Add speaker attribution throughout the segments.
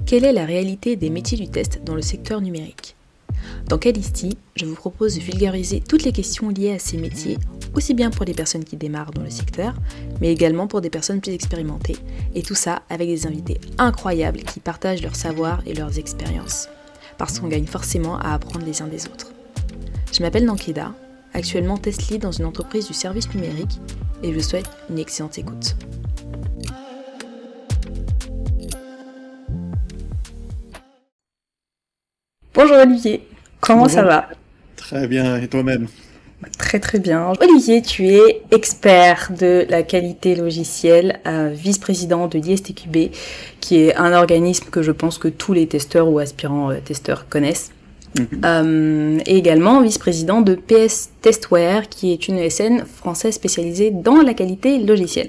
Speaker 1: Quelle est la réalité des métiers du test dans le secteur numérique? Dans Calisti, je vous propose de vulgariser toutes les questions liées à ces métiers, aussi bien pour les personnes qui démarrent dans le secteur, mais également pour des personnes plus expérimentées, et tout ça avec des invités incroyables qui partagent leur savoir et leurs expériences, parce qu'on gagne forcément à apprendre les uns des autres. Je m'appelle Nankeda, actuellement test lead dans une entreprise du service numérique, et je vous souhaite une excellente écoute. Bonjour Olivier, comment
Speaker 2: Bonjour.
Speaker 1: ça va?
Speaker 2: Très bien, et toi-même?
Speaker 1: Très très bien. Olivier, tu es expert de la qualité logicielle, vice-président de l'ISTQB, qui est un organisme que je pense que tous les testeurs ou aspirants testeurs connaissent. Et également vice-président de PS Testware, qui est une ESN française spécialisée dans la qualité logicielle.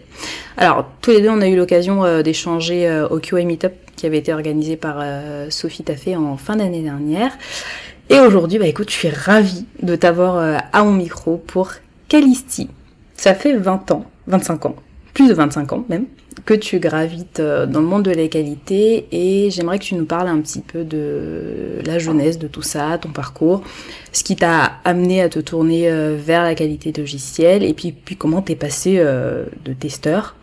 Speaker 1: Alors, tous les deux, on a eu l'occasion d'échanger au QA Meetup qui avait été organisé par Sophie Taffé en fin d'année dernière. Et aujourd'hui, écoute, je suis ravie de t'avoir à mon micro pour Calisti. Ça fait 20 ans, 25 ans, plus de 25 ans même, que tu gravites dans le monde de la qualité, et j'aimerais que tu nous parles un petit peu de la jeunesse de tout ça, ton parcours, ce qui t'a amené à te tourner vers la qualité logicielle, et puis comment t'es passé de testeur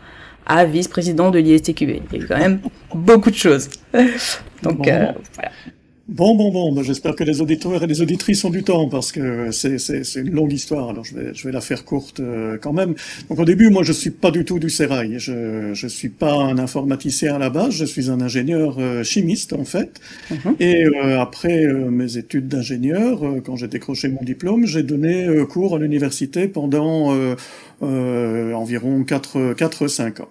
Speaker 1: à vice-président de l'ISTQB. Il y a eu quand même beaucoup de choses. Donc, voilà.
Speaker 2: Bon, j'espère que les auditeurs et les auditrices ont du temps, parce que c'est une longue histoire, alors je vais la faire courte quand même. Donc au début, moi je suis pas du tout du sérail, je suis pas un informaticien à la base, je suis un ingénieur chimiste en fait. Et après mes études d'ingénieur, quand j'ai décroché mon diplôme, j'ai donné cours à l'université pendant environ 4-5 ans.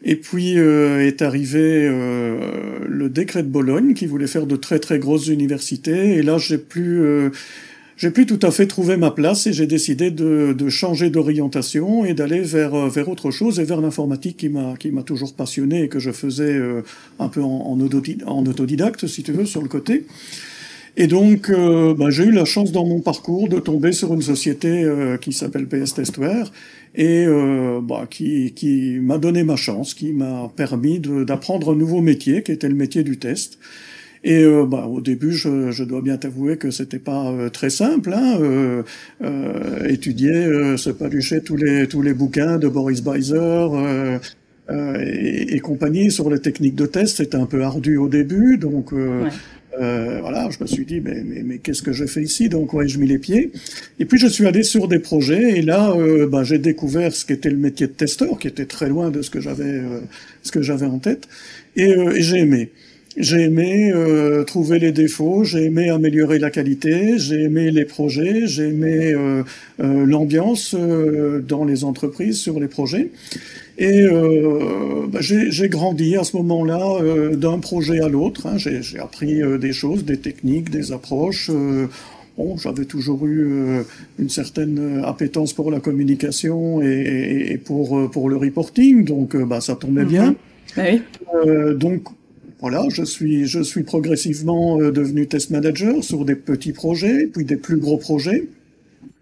Speaker 2: Et puis est arrivé le décret de Bologne qui voulait faire de très très grosses universités, et là j'ai plus tout à fait trouvé ma place, et j'ai décidé de changer d'orientation et d'aller vers autre chose, et vers l'informatique qui m'a toujours passionné et que je faisais un peu en autodidacte, si tu veux, sur le côté. Et donc, j'ai eu la chance dans mon parcours de tomber sur une société qui s'appelle PS Testware, et qui m'a donné ma chance, qui m'a permis d'apprendre un nouveau métier, qui était le métier du test. Et au début, je dois bien t'avouer que c'était pas très simple, hein. Étudier, se palucher tous les bouquins de Boris Beiser et compagnie sur les techniques de test, c'était un peu ardu au début, donc. Voilà, je me suis dit, mais qu'est-ce que je fais ici? Donc, ouais, je mis les pieds. Et puis, je suis allé sur des projets, et là, j'ai découvert ce qu'était le métier de testeur, qui était très loin de ce que j'avais en tête. Et j'ai aimé. J'ai aimé trouver les défauts, j'ai aimé améliorer la qualité, j'ai aimé les projets, j'ai aimé l'ambiance dans les entreprises sur les projets. Et j'ai grandi à ce moment-là d'un projet à l'autre, hein. J'ai appris des choses, des techniques, des approches. J'avais toujours eu une certaine appétence pour la communication et pour le reporting, donc ça tombait bien.
Speaker 1: Oui.
Speaker 2: Donc voilà, je suis progressivement devenu test manager sur des petits projets, puis des plus gros projets.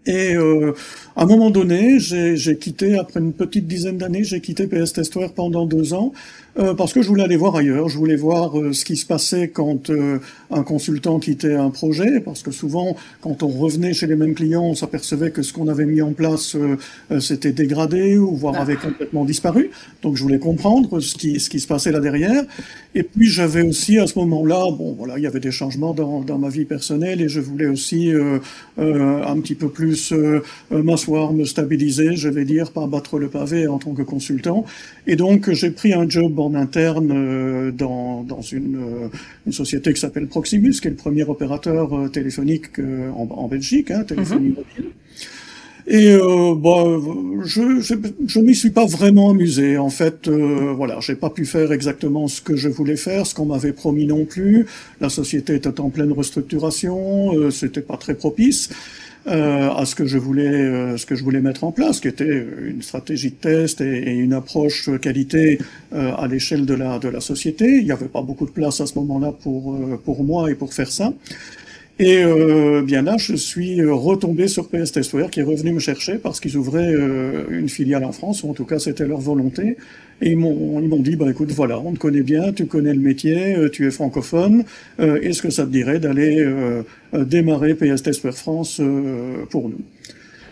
Speaker 2: Et à un moment donné, j'ai quitté, après une petite dizaine d'années, j'ai quitté PS Testware pendant 2 ans, parce que je voulais aller voir ailleurs. Je voulais voir ce qui se passait quand un consultant quittait un projet, parce que souvent, quand on revenait chez les mêmes clients, on s'apercevait que ce qu'on avait mis en place s'était dégradé, ou voire avait complètement disparu. Donc je voulais comprendre ce qui se passait là derrière. Et puis j'avais aussi à ce moment-là, il y avait des changements dans ma vie personnelle, et je voulais aussi un petit peu plus m'asseoir, me stabiliser, je vais dire, pas battre le pavé en tant que consultant. Et donc j'ai pris un job en interne dans une société qui s'appelle Proximus, qui est le premier opérateur téléphonique en Belgique, hein, téléphonie mobile. Et je m'y suis pas vraiment amusé. En fait, j'ai pas pu faire exactement ce que je voulais faire, ce qu'on m'avait promis non plus. La société était en pleine restructuration, c'était pas très propice à ce que je voulais mettre en place, qui était une stratégie de test et une approche qualité à l'échelle de la société. Il n'y avait pas beaucoup de place à ce moment-là pour moi et pour faire ça. Et bien là, je suis retombé sur PS Testware qui est revenu me chercher parce qu'ils ouvraient une filiale en France, ou en tout cas c'était leur volonté. Et ils m'ont dit, bah écoute, voilà, on te connaît bien, tu connais le métier, tu es francophone, est-ce que ça te dirait d'aller démarrer PS Testware France pour nous?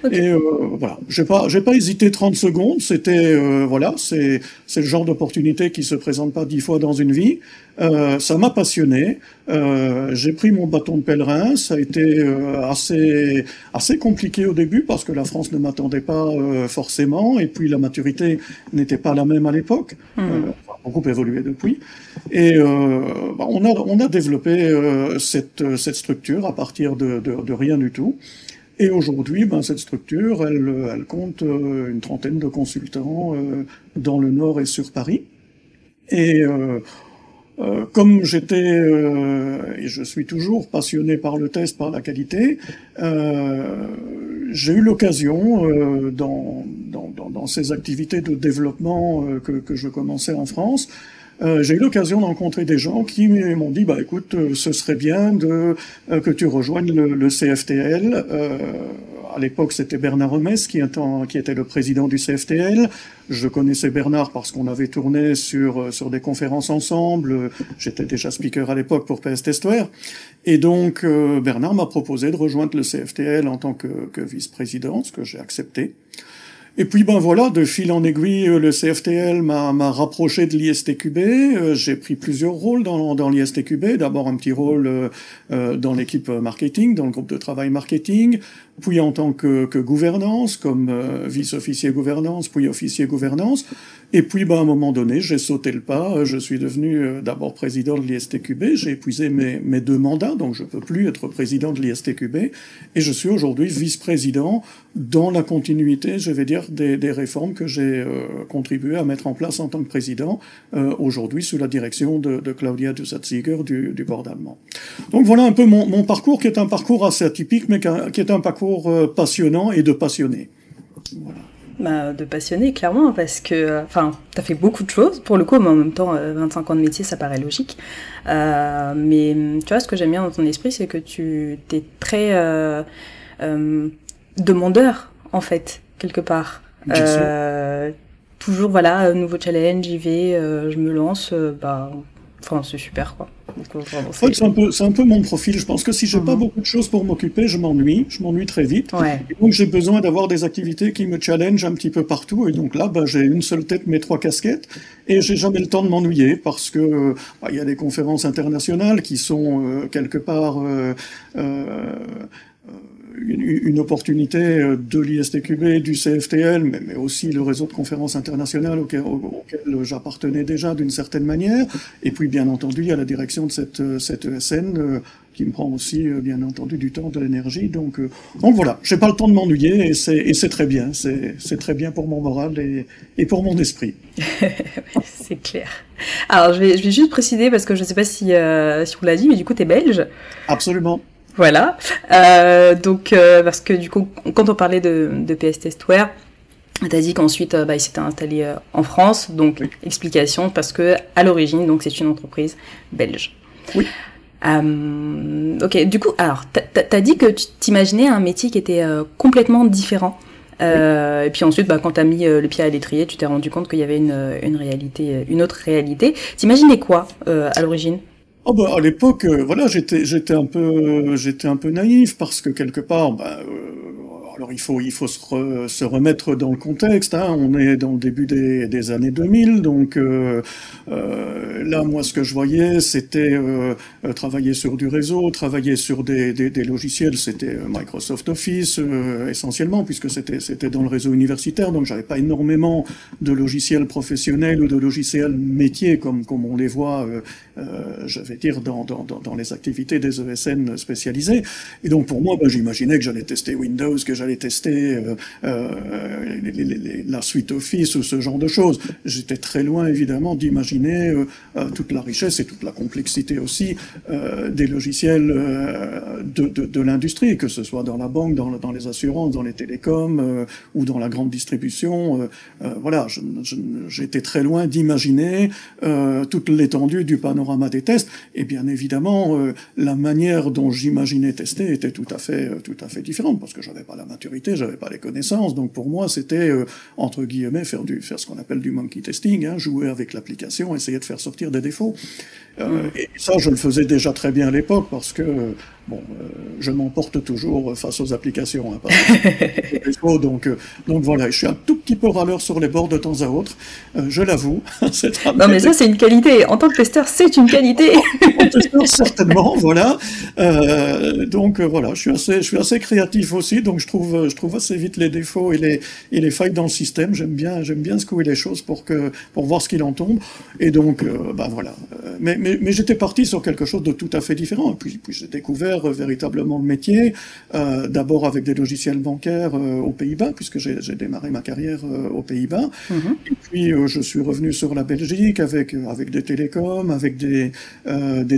Speaker 1: Ok.
Speaker 2: Et voilà, j'ai pas hésité 30 secondes. C'était voilà, c'est le genre d'opportunité qui se présente pas 10 fois dans une vie. Ça m'a passionné. J'ai pris mon bâton de pèlerin. Ça a été assez compliqué au début parce que la France ne m'attendait pas forcément, et puis la maturité n'était pas la même à l'époque. Beaucoup évolué depuis. Et bah, on a développé cette structure à partir de rien du tout. Et aujourd'hui, ben, cette structure, elle compte une trentaine de consultants dans le Nord et sur Paris. Et comme j'étais, et je suis toujours passionné par le test, par la qualité, j'ai eu l'occasion, dans ces activités de développement que je commençais en France, j'ai eu l'occasion de rencontrer des gens qui m'ont dit, bah écoute, ce serait bien que tu rejoignes le CFTL. À l'époque, c'était Bernard Remès qui était le président du CFTL. Je connaissais Bernard parce qu'on avait tourné sur des conférences ensemble. J'étais déjà speaker à l'époque pour PS Testware. Et donc, Bernard m'a proposé de rejoindre le CFTL en tant que vice-président, ce que j'ai accepté. Et puis ben voilà, de fil en aiguille, le CFTL m'a rapproché de l'ISTQB. J'ai pris plusieurs rôles dans l'ISTQB. D'abord un petit rôle dans l'équipe marketing, dans le groupe de travail marketing, puis en tant que gouvernance, comme vice-officier gouvernance, puis officier gouvernance. Et puis ben, à un moment donné, j'ai sauté le pas. Je suis devenu d'abord président de l'ISTQB. J'ai épuisé mes 2 mandats, donc je peux plus être président de l'ISTQB. Et je suis aujourd'hui vice-président dans la continuité, je vais dire, des réformes que j'ai contribué à mettre en place en tant que président, aujourd'hui sous la direction de Claudia Dussatzieger du board allemand. Donc voilà un peu mon parcours, qui est un parcours assez atypique, mais qui est un parcours passionnant et de passionné. Voilà.
Speaker 1: Bah, de passionné, clairement, parce que, enfin, t'as fait beaucoup de choses, pour le coup, mais en même temps, 25 ans de métier, ça paraît logique. Mais tu vois, ce que j'aime bien dans ton esprit, c'est que tu t'es très demandeur, en fait, quelque part. Toujours, voilà, nouveau challenge, j'y vais, je me lance, bah, enfin, c'est super, quoi. Donc, vraiment,
Speaker 2: en fait, c'est un peu mon profil. Je pense que si j'ai pas beaucoup de choses pour m'occuper, je m'ennuie très vite.
Speaker 1: Ouais.
Speaker 2: Et donc j'ai besoin d'avoir des activités qui me challengent un petit peu partout. Et donc là, bah, j'ai une seule tête, mes 3 casquettes, et j'ai jamais le temps de m'ennuyer parce que bah, y a des conférences internationales qui sont quelque part une opportunité de l'ISTQB, du CFTL, mais aussi le réseau de conférences internationales auquel j'appartenais déjà d'une certaine manière. Et puis, bien entendu, il y a la direction de cette ESN qui me prend aussi, bien entendu, du temps, de l'énergie. Donc voilà, j'ai pas le temps de m'ennuyer, et c'est très bien. C'est très bien pour mon moral et pour mon esprit.
Speaker 1: C'est clair. Alors, je vais juste préciser, parce que je sais pas si on l'a dit, mais du coup, t'es belge.
Speaker 2: Absolument.
Speaker 1: Voilà, donc parce que du coup, quand on parlait de PS Testware, t'as dit qu'ensuite il s'était installé en France, donc oui. Explication, parce que à l'origine, donc c'est une entreprise belge.
Speaker 2: Oui.
Speaker 1: Ok, du coup, alors t'as dit que tu t'imaginais un métier qui était complètement différent. Oui. Et puis ensuite, quand t'as mis le pied à l'étrier, tu t'es rendu compte qu'il y avait une réalité, une autre réalité. T'imaginais quoi à l'origine?
Speaker 2: Oh bah à l'époque, voilà, j'étais un peu naïf parce que quelque part, alors il faut se remettre dans le contexte. Hein, on est dans le début des années 2000, donc là, moi, ce que je voyais, c'était travailler sur du réseau, travailler sur des logiciels. C'était Microsoft Office essentiellement, puisque c'était dans le réseau universitaire, donc j'avais pas énormément de logiciels professionnels ou de logiciels métiers comme on les voit, je vais dire, dans les activités des ESN spécialisées. Et donc pour moi, j'imaginais que j'allais tester Windows, que j'allais j'allais tester la suite Office ou ce genre de choses. J'étais très loin, évidemment, d'imaginer toute la richesse et toute la complexité aussi des logiciels de l'industrie, que ce soit dans la banque, dans les assurances, dans les télécoms ou dans la grande distribution. Voilà, j'étais très loin d'imaginer toute l'étendue du panorama des tests. Et bien évidemment, la manière dont j'imaginais tester était tout à fait différente, parce que j'avais pas la maturité, j'avais pas les connaissances. Donc pour moi, c'était entre guillemets faire ce qu'on appelle du monkey testing, hein, jouer avec l'application, essayer de faire sortir des défauts. Et ça, je le faisais déjà très bien à l'époque, parce que bon, je m'emporte toujours face aux applications, hein, donc voilà, je suis un tout petit peu râleur sur les bords de temps à autre, je l'avoue.
Speaker 1: Non mais ça c'est une qualité, en tant que testeur c'est une qualité.
Speaker 2: En testeur certainement, voilà. Donc voilà, je suis assez créatif aussi, donc je trouve assez vite les défauts et les failles dans le système. J'aime bien secouer les choses pour voir ce qu'il en tombe. Et donc bah voilà. Mais j'étais parti sur quelque chose de tout à fait différent. Puis j'ai découvert véritablement le métier, d'abord avec des logiciels bancaires aux Pays-Bas, puisque j'ai démarré ma carrière aux Pays-Bas. Et puis je suis revenu sur la Belgique avec des télécoms, avec des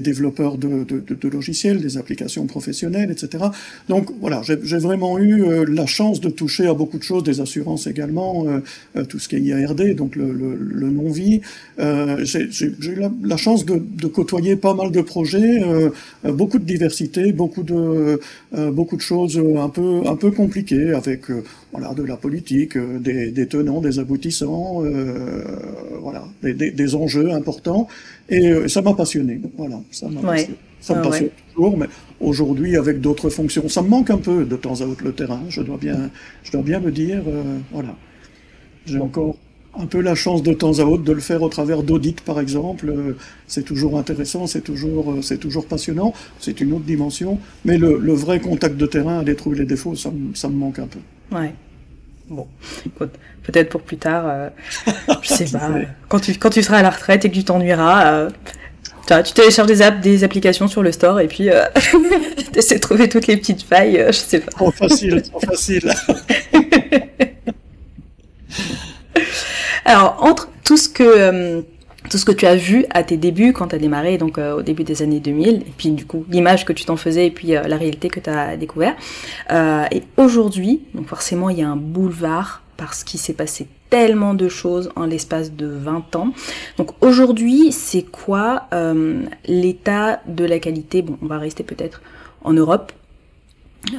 Speaker 2: développeurs de logiciels, des applications professionnelles, etc. Donc voilà, j'ai vraiment eu la chance de toucher à beaucoup de choses, des assurances également, tout ce qui est IARD, donc le non-vie. J'ai eu la chance de côtoyer pas mal de projets, beaucoup de diversité, beaucoup de choses un peu compliquées, avec voilà, de la politique, des tenants, des aboutissants, voilà, des enjeux importants, et ça m'a passionné. Voilà, ça m'a passionné. Ça me passionne toujours, mais aujourd'hui avec d'autres fonctions, ça me manque un peu de temps à autre le terrain. Je dois bien le dire. Voilà, j'ai encore un peu la chance de temps à autre de le faire au travers d'audits, par exemple. C'est toujours intéressant, c'est toujours passionnant. C'est une autre dimension, mais le vrai contact de terrain, aller trouver les défauts, ça me manque un peu.
Speaker 1: Ouais. Bon, écoute, peut-être pour plus tard, je sais pas, quand tu seras à la retraite et que tu t'ennuieras, tu télécharges des applications sur le store et puis tu essaies de trouver toutes les petites failles, je sais pas.
Speaker 2: Trop facile.
Speaker 1: Alors, entre tout ce que tu as vu à tes débuts, quand tu as démarré, donc au début des années 2000, et puis du coup l'image que tu t'en faisais, et puis la réalité que tu as découvert, et aujourd'hui, donc forcément il y a un boulevard, parce qu'il s'est passé tellement de choses en l'espace de 20 ans. Donc aujourd'hui, c'est quoi l'état de la qualité? Bon, on va rester peut-être en Europe,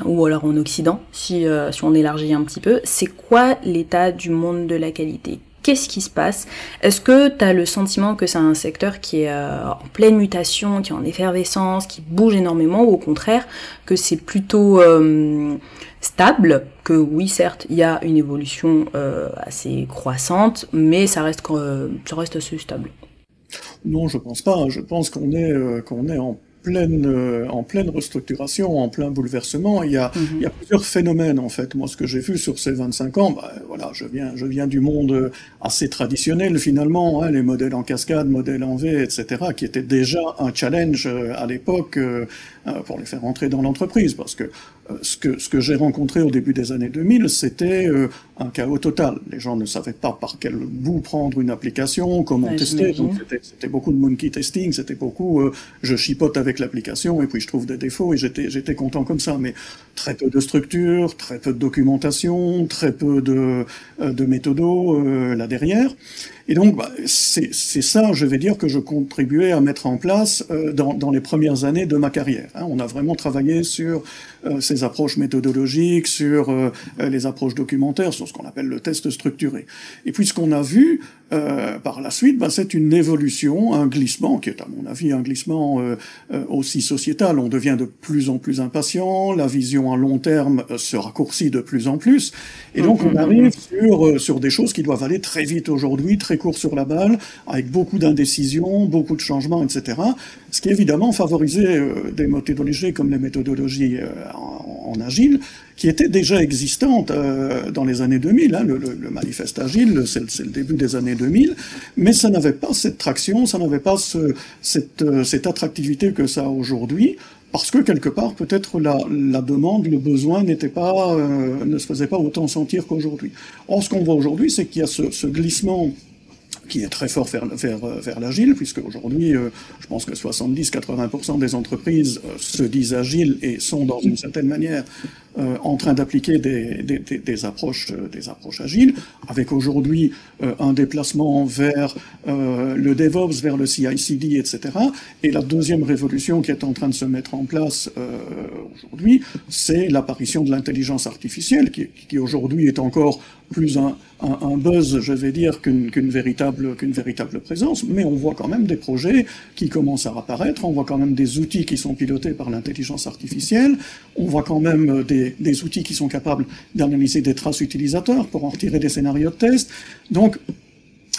Speaker 1: ou alors en Occident, si on élargit un petit peu. C'est quoi l'état du monde de la qualité? Qu'est-ce qui se passe? Est-ce que tu as le sentiment que c'est un secteur qui est en pleine mutation, qui est en effervescence, qui bouge énormément, ou au contraire que c'est plutôt stable, que oui certes il y a une évolution assez croissante, mais ça reste assez stable?
Speaker 2: Non, je pense pas. Je pense qu'on est en pleine restructuration, en plein bouleversement. Il y a plusieurs phénomènes, en fait. Moi, ce que j'ai vu sur ces 25 ans, voilà, je viens du monde assez traditionnel, finalement, hein, les modèles en cascade, modèles en V, etc., qui étaient déjà un challenge à l'époque pour les faire entrer dans l'entreprise, parce que ce que j'ai rencontré au début des années 2000, c'était un chaos total. Les gens ne savaient pas par quel bout prendre une application, comment tester. Donc c'était beaucoup de monkey testing, c'était beaucoup je chipote avec l'application et puis je trouve des défauts et j'étais content comme ça. Mais très peu de structure, très peu de documentation, très peu de méthodos là derrière. Et donc, c'est ça, je vais dire, que je contribuais à mettre en place dans les premières années de ma carrière. Hein. On a vraiment travaillé sur ces approches méthodologiques, sur les approches documentaires, sur ce qu'on appelle le test structuré. Et puis, ce qu'on a vu par la suite, c'est une évolution, un glissement, qui est à mon avis un glissement aussi sociétal. On devient de plus en plus impatient, la vision à long terme se raccourcit de plus en plus, et donc on arrive sur des choses qui doivent aller très vite aujourd'hui, très court sur la balle, avec beaucoup d'indécisions, beaucoup de changements, etc. Ce qui évidemment favorisait des méthodologies comme les méthodologies en agile, qui étaient déjà existantes dans les années 2000. Hein. Le manifeste agile, c'est le début des années 2000, mais ça n'avait pas cette traction, ça n'avait pas cette attractivité que ça a aujourd'hui, parce que quelque part, peut-être la demande, le besoin n'était pas, ne se faisait pas autant sentir qu'aujourd'hui. Or, ce qu'on voit aujourd'hui, c'est qu'il y a ce glissement qui est très fort vers l'agile, puisque aujourd'hui, je pense que 70-80% des entreprises se disent agiles et sont dans une certaine manière en train d'appliquer des approches agiles, avec aujourd'hui un déplacement vers le DevOps, vers le CI/CD, etc. Et la deuxième révolution qui est en train de se mettre en place aujourd'hui, c'est l'apparition de l'intelligence artificielle, qui aujourd'hui est encore plus un buzz, je vais dire, qu'une véritable présence, mais on voit quand même des projets qui commencent à apparaître, on voit quand même des outils qui sont pilotés par l'intelligence artificielle, on voit quand même des outils qui sont capables d'analyser des traces utilisateurs pour en retirer des scénarios de test. Donc,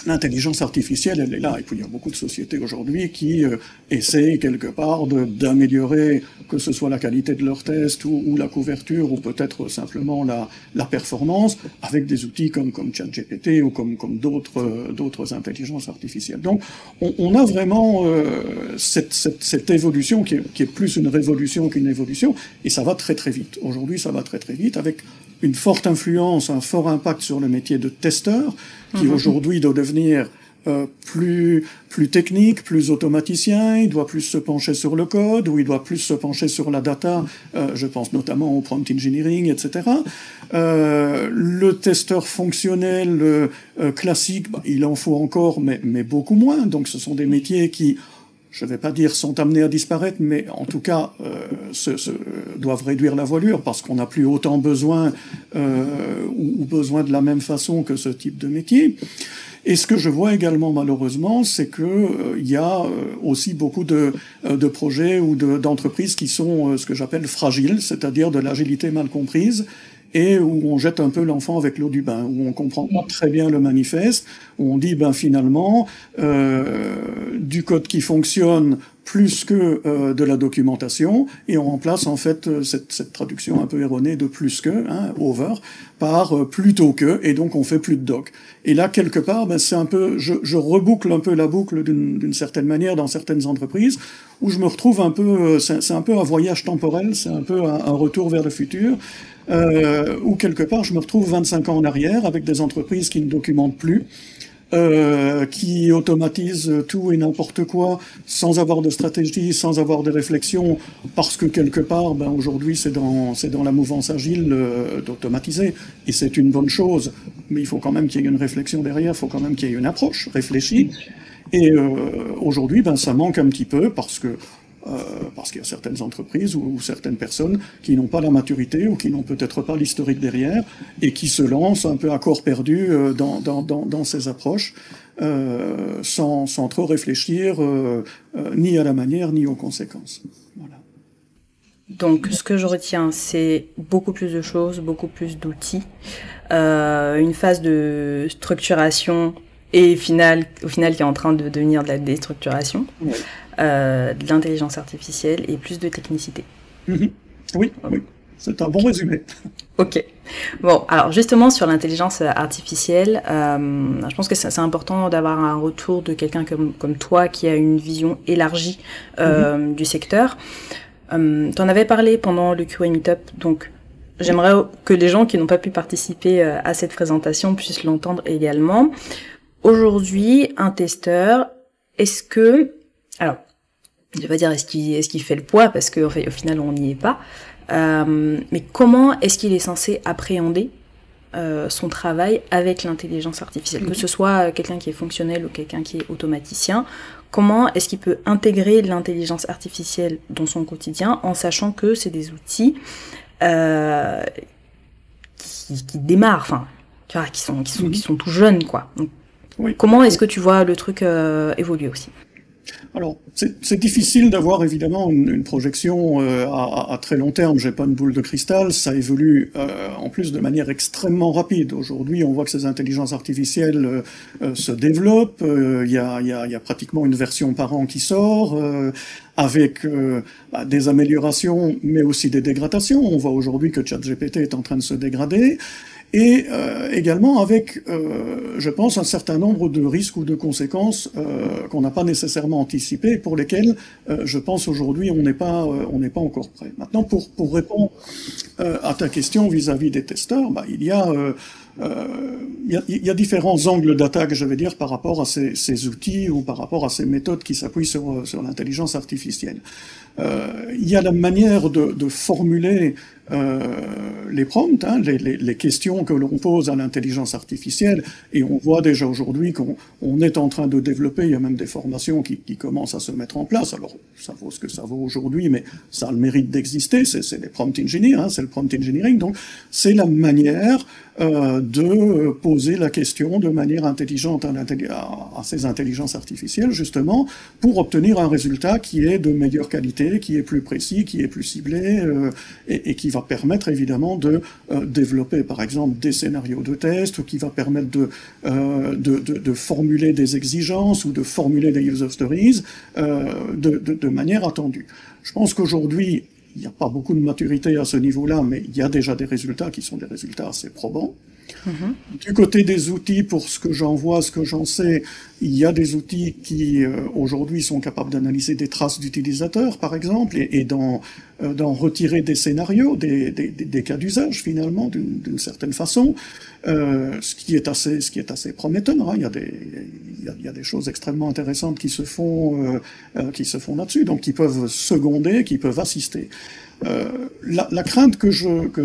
Speaker 2: l'intelligence artificielle, elle est là. Et puis, il y a beaucoup de sociétés aujourd'hui qui essayent quelque part d'améliorer, que ce soit la qualité de leurs tests ou la couverture, ou peut-être simplement la performance, avec des outils comme ChatGPT ou comme d'autres intelligences artificielles. Donc, on a vraiment cette évolution qui est plus une révolution qu'une évolution, et ça va très très vite. Aujourd'hui, ça va très très vite, avec une forte influence, un fort impact sur le métier de testeur, qui aujourd'hui doit devenir plus technique, plus automaticien, il doit plus se pencher sur le code, ou il doit plus se pencher sur la data, je pense notamment au prompt engineering, etc. Le testeur fonctionnel classique, il en faut encore, mais beaucoup moins, donc ce sont des métiers qui, je ne vais pas dire sont amenés à disparaître, mais en tout cas doivent réduire la voilure parce qu'on n'a plus autant besoin ou besoin de la même façon que ce type de métier. Et ce que je vois également malheureusement, c'est que il y a aussi beaucoup de projets ou d'entreprises qui sont ce que j'appelle fragiles, c'est-à-dire de l'agilité mal comprise, et où on jette un peu l'enfant avec l'eau du bain, où on comprend pas très bien le manifeste, où on dit finalement du code qui fonctionne plus que de la documentation, et on remplace en fait cette traduction un peu erronée de plus que, over, par plutôt que, et donc on fait plus de doc. Et là, quelque part, c'est un peu, je reboucle un peu la boucle d'une certaine manière dans certaines entreprises, où je me retrouve un peu, c'est un peu un voyage temporel, c'est un peu un retour vers le futur, où quelque part je me retrouve 25 ans en arrière avec des entreprises qui ne documentent plus, qui automatisent tout et n'importe quoi sans avoir de stratégie, sans avoir de réflexion, parce que quelque part, aujourd'hui c'est dans la mouvance agile d'automatiser, et c'est une bonne chose, mais il faut quand même qu'il y ait une réflexion derrière, il faut quand même qu'il y ait une approche réfléchie, et aujourd'hui ça manque un petit peu parce qu'il y a certaines entreprises ou certaines personnes qui n'ont pas la maturité ou qui n'ont peut-être pas l'historique derrière et qui se lancent un peu à corps perdu dans ces approches sans trop réfléchir ni à la manière ni aux conséquences. Voilà.
Speaker 1: Donc, ce que je retiens, c'est beaucoup plus de choses, beaucoup plus d'outils, une phase de structuration et au final qui est en train de devenir de la déstructuration. Oui. De l'intelligence artificielle et plus de technicité.
Speaker 2: Oui, c'est un bon résumé.
Speaker 1: Ok. Bon, alors justement sur l'intelligence artificielle, je pense que c'est important d'avoir un retour de quelqu'un comme toi qui a une vision élargie du secteur. T'en avais parlé pendant le Q&A Meetup, donc j'aimerais que les gens qui n'ont pas pu participer à cette présentation puissent l'entendre également. Aujourd'hui, un testeur, est-ce que... Alors, je vais pas dire est-ce qu'il fait le poids, parce qu'au final, on n'y est pas. Mais comment est-ce qu'il est censé appréhender son travail avec l'intelligence artificielle, que ce soit quelqu'un qui est fonctionnel ou quelqu'un qui est automaticien? Comment est-ce qu'il peut intégrer l'intelligence artificielle dans son quotidien en sachant que c'est des outils qui démarrent, enfin, tu vois, qui sont tout jeunes, quoi. Donc, comment est-ce que tu vois le truc évoluer aussi?
Speaker 2: Alors, c'est difficile d'avoir évidemment une projection à très long terme. J'ai pas une boule de cristal. Ça évolue en plus de manière extrêmement rapide. Aujourd'hui, on voit que ces intelligences artificielles se développent. Il y a pratiquement une version par an qui sort, avec des améliorations, mais aussi des dégradations. On voit aujourd'hui que ChatGPT est en train de se dégrader. et également avec, je pense, un certain nombre de risques ou de conséquences qu'on n'a pas nécessairement anticipés, et pour lesquels, je pense aujourd'hui, on n'est pas encore prêt. Maintenant, pour répondre à ta question vis-à-vis des testeurs, il y a différents angles d'attaque, je vais dire, par rapport à ces outils ou par rapport à ces méthodes qui s'appuient sur l'intelligence artificielle. Il y a la manière de formuler les prompts, hein, les questions que l'on pose à l'intelligence artificielle, et on voit déjà aujourd'hui qu'on est en train de développer, il y a même des formations qui commencent à se mettre en place. Alors, ça vaut ce que ça vaut aujourd'hui, mais ça a le mérite d'exister, c'est les prompt engineers, hein, c'est le prompt engineering, donc c'est la manière de poser la question de manière intelligente à ces intelligences artificielles, justement, pour obtenir un résultat qui est de meilleure qualité, qui est plus précis, qui est plus ciblé, et qui va permettre évidemment de développer, par exemple, des scénarios de test, ou qui va permettre de formuler des exigences ou de formuler des user stories de manière attendue. Je pense qu'aujourd'hui, il n'y a pas beaucoup de maturité à ce niveau-là, mais il y a déjà des résultats qui sont des résultats assez probants. Du côté des outils, pour ce que j'en vois, ce que j'en sais, il y a des outils qui aujourd'hui sont capables d'analyser des traces d'utilisateurs, par exemple, et d'en retirer des scénarios, des cas d'usage finalement, d'une certaine façon, ce qui est assez prometteur. Hein. Il y a des choses extrêmement intéressantes qui se font là-dessus, donc qui peuvent seconder, qui peuvent assister. La crainte que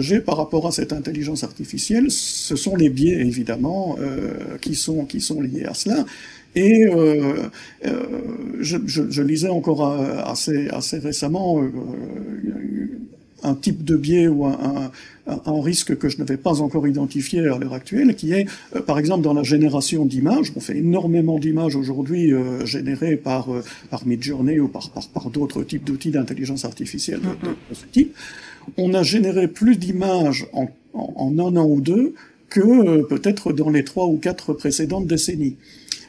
Speaker 2: j'ai par rapport à cette intelligence artificielle, ce sont les biais évidemment qui sont liés à cela. Et je lisais encore assez récemment un type de biais ou un risque que je n'avais pas encore identifié à l'heure actuelle, qui est, par exemple, dans la génération d'images. On fait énormément d'images aujourd'hui générées par Midjourney ou par d'autres types d'outils d'intelligence artificielle de ce type. On a généré plus d'images en un an ou deux que peut-être dans les 3 ou 4 précédentes décennies.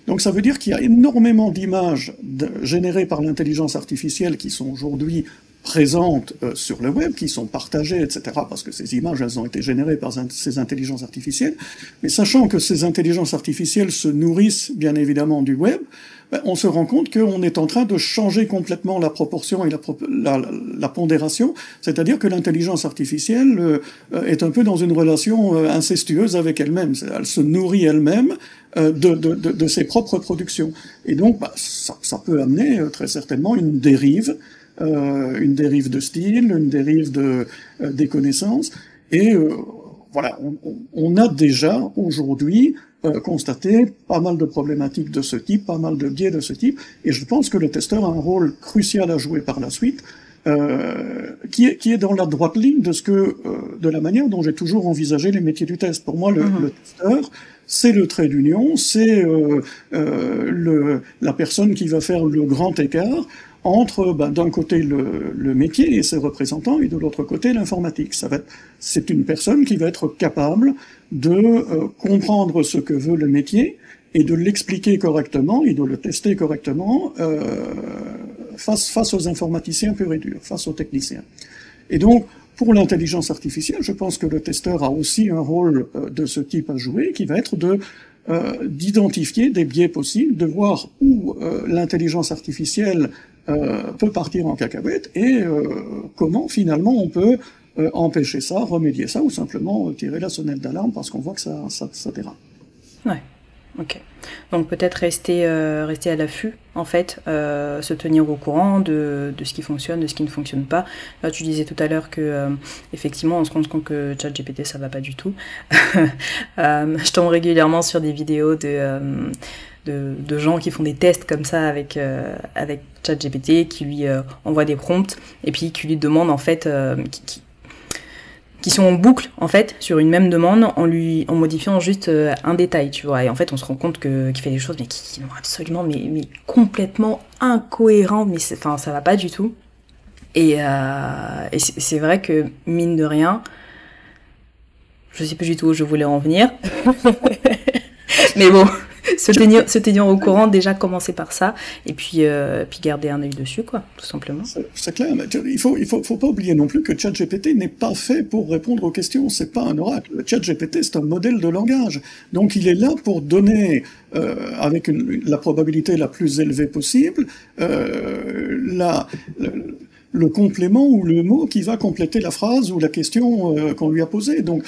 Speaker 2: Donc ça veut dire qu'il y a énormément d'images générées par l'intelligence artificielle qui sont aujourd'hui présentes sur le web, qui sont partagées, etc., parce que ces images, elles ont été générées par ces intelligences artificielles. Mais sachant que ces intelligences artificielles se nourrissent, bien évidemment, du web, on se rend compte qu'on est en train de changer complètement la proportion et la pondération, c'est-à-dire que l'intelligence artificielle est un peu dans une relation incestueuse avec elle-même. Elle se nourrit elle-même de ses propres productions. Et donc, ça peut amener très certainement une dérive de style, une dérive des connaissances. Et voilà, on a déjà aujourd'hui constaté pas mal de problématiques de ce type, pas mal de biais de ce type, et je pense que le testeur a un rôle crucial à jouer par la suite, qui est dans la droite ligne de la manière dont j'ai toujours envisagé les métiers du test. Pour moi, le testeur, c'est le trait d'union, c'est la personne qui va faire le grand écart entre, d'un côté, le métier et ses représentants, et de l'autre côté, l'informatique. C'est une personne qui va être capable de comprendre ce que veut le métier et de l'expliquer correctement et de le tester correctement face aux informaticiens purs et durs, face aux techniciens. Et donc, pour l'intelligence artificielle, je pense que le testeur a aussi un rôle de ce type à jouer, qui va être d'identifier des biais possibles, de voir où l'intelligence artificielle peut partir en cacahuète et comment finalement on peut empêcher ça, remédier ça, ou simplement tirer la sonnette d'alarme parce qu'on voit que ça dérape.
Speaker 1: Ouais, ok. Donc peut-être rester à l'affût, en fait, se tenir au courant de ce qui fonctionne, de ce qui ne fonctionne pas. Là, tu disais tout à l'heure que effectivement, on se rend compte que ChatGPT, ça va pas du tout. Je tombe régulièrement sur des vidéos de gens qui font des tests comme ça avec ChatGPT, qui lui envoient des prompts et puis qui lui demandent en fait qui sont en boucle en fait sur une même demande en modifiant juste un détail, tu vois, et en fait on se rend compte qu'il fait des choses mais qui sont absolument mais complètement incohérentes, mais ça va pas du tout, et c'est vrai que mine de rien, je sais plus du tout où je voulais en venir mais bon, Se tenir au courant, déjà commencer par ça, et puis garder un œil dessus, quoi, tout simplement.
Speaker 2: C'est clair, mais il faut pas oublier non plus que ChatGPT n'est pas fait pour répondre aux questions, c'est pas un oracle. ChatGPT, c'est un modèle de langage. Donc il est là pour donner, avec la probabilité la plus élevée possible, le complément ou le mot qui va compléter la phrase ou la question qu'on lui a posée. Donc,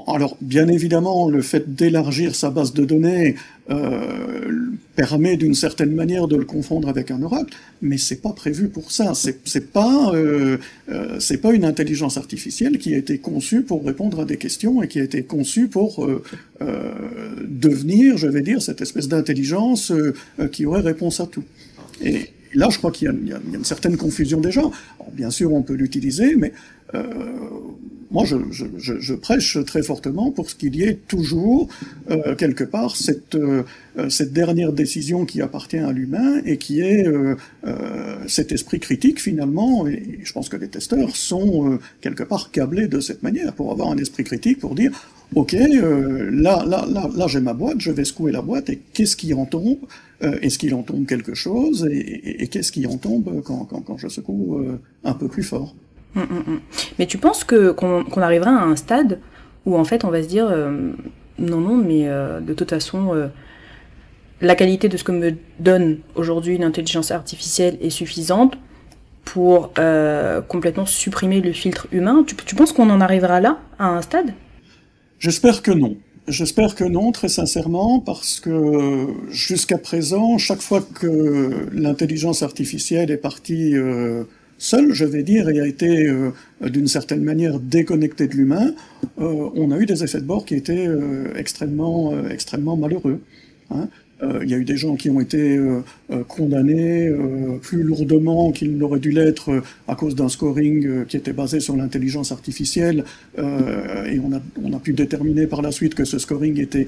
Speaker 2: alors, bien évidemment, le fait d'élargir sa base de données permet d'une certaine manière de le confondre avec un oracle, mais c'est pas prévu pour ça. C'est pas une intelligence artificielle qui a été conçue pour répondre à des questions et qui a été conçue pour devenir, je vais dire, cette espèce d'intelligence qui aurait réponse à tout. Et là, je crois qu'il y a une certaine confusion des gens. Alors, bien sûr, on peut l'utiliser, mais moi, je prêche très fortement pour ce qu'il y ait toujours, quelque part, cette dernière décision qui appartient à l'humain et qui est cet esprit critique, finalement. Et je pense que les testeurs sont, quelque part, câblés de cette manière pour avoir un esprit critique, pour dire ok, là j'ai ma boîte, je vais secouer la boîte, et qu'est-ce qui en tombe? Est-ce qu'il en tombe quelque chose? Et qu'est-ce qui en tombe quand je secoue un peu plus fort?
Speaker 1: Mais tu penses qu'on arrivera à un stade où en fait on va se dire non, mais de toute façon la qualité de ce que me donne aujourd'hui une intelligence artificielle est suffisante pour complètement supprimer le filtre humain? Tu penses qu'on en arrivera là, à un stade?
Speaker 2: J'espère que non. J'espère que non, très sincèrement, parce que jusqu'à présent, chaque fois que l'intelligence artificielle est partie seule, je vais dire, et a été d'une certaine manière déconnectée de l'humain, on a eu des effets de bord qui étaient extrêmement malheureux. Hein. Il y a eu des gens qui ont été condamnés plus lourdement qu'ils n'auraient dû l'être à cause d'un scoring qui était basé sur l'intelligence artificielle, et on a pu déterminer par la suite que ce scoring était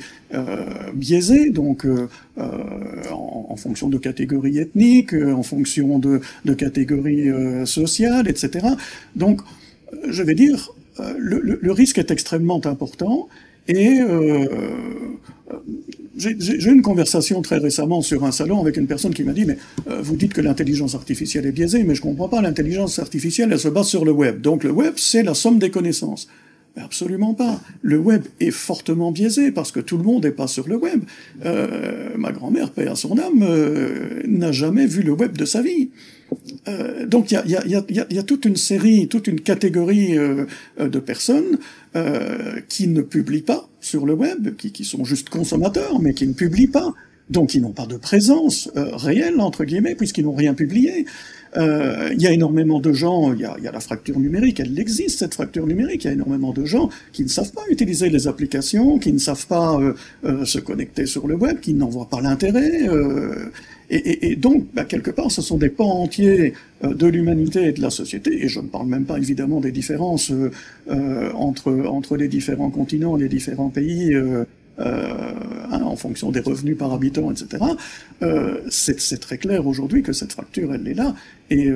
Speaker 2: biaisé, donc en fonction de catégories ethniques, en fonction de catégories sociales, etc. Donc, je vais dire, le risque est extrêmement important, et j'ai eu une conversation très récemment sur un salon avec une personne qui m'a dit « Mais vous dites que l'intelligence artificielle est biaisée, mais je comprends pas, l'intelligence artificielle, elle se base sur le web. Donc le web, c'est la somme des connaissances. » Absolument pas. Le web est fortement biaisé parce que tout le monde n'est pas sur le web. Ma grand-mère, paix à son âme, n'a jamais vu le web de sa vie. Donc il y a toute une série, toute une catégorie de personnes qui ne publient pas sur le web, qui sont juste consommateurs, mais qui ne publient pas, donc qui n'ont pas de présence réelle, entre guillemets, puisqu'ils n'ont rien publié. Il y a énormément de gens, il y a la fracture numérique, elle existe cette fracture numérique, il y a énormément de gens qui ne savent pas utiliser les applications, qui ne savent pas se connecter sur le web, qui n'en voient pas l'intérêt, et donc, quelque part, ce sont des pans entiers de l'humanité et de la société, et je ne parle même pas évidemment des différences entre les différents continents, les différents pays, en fonction des revenus par habitant, etc. C'est très clair aujourd'hui que cette fracture, elle est là, et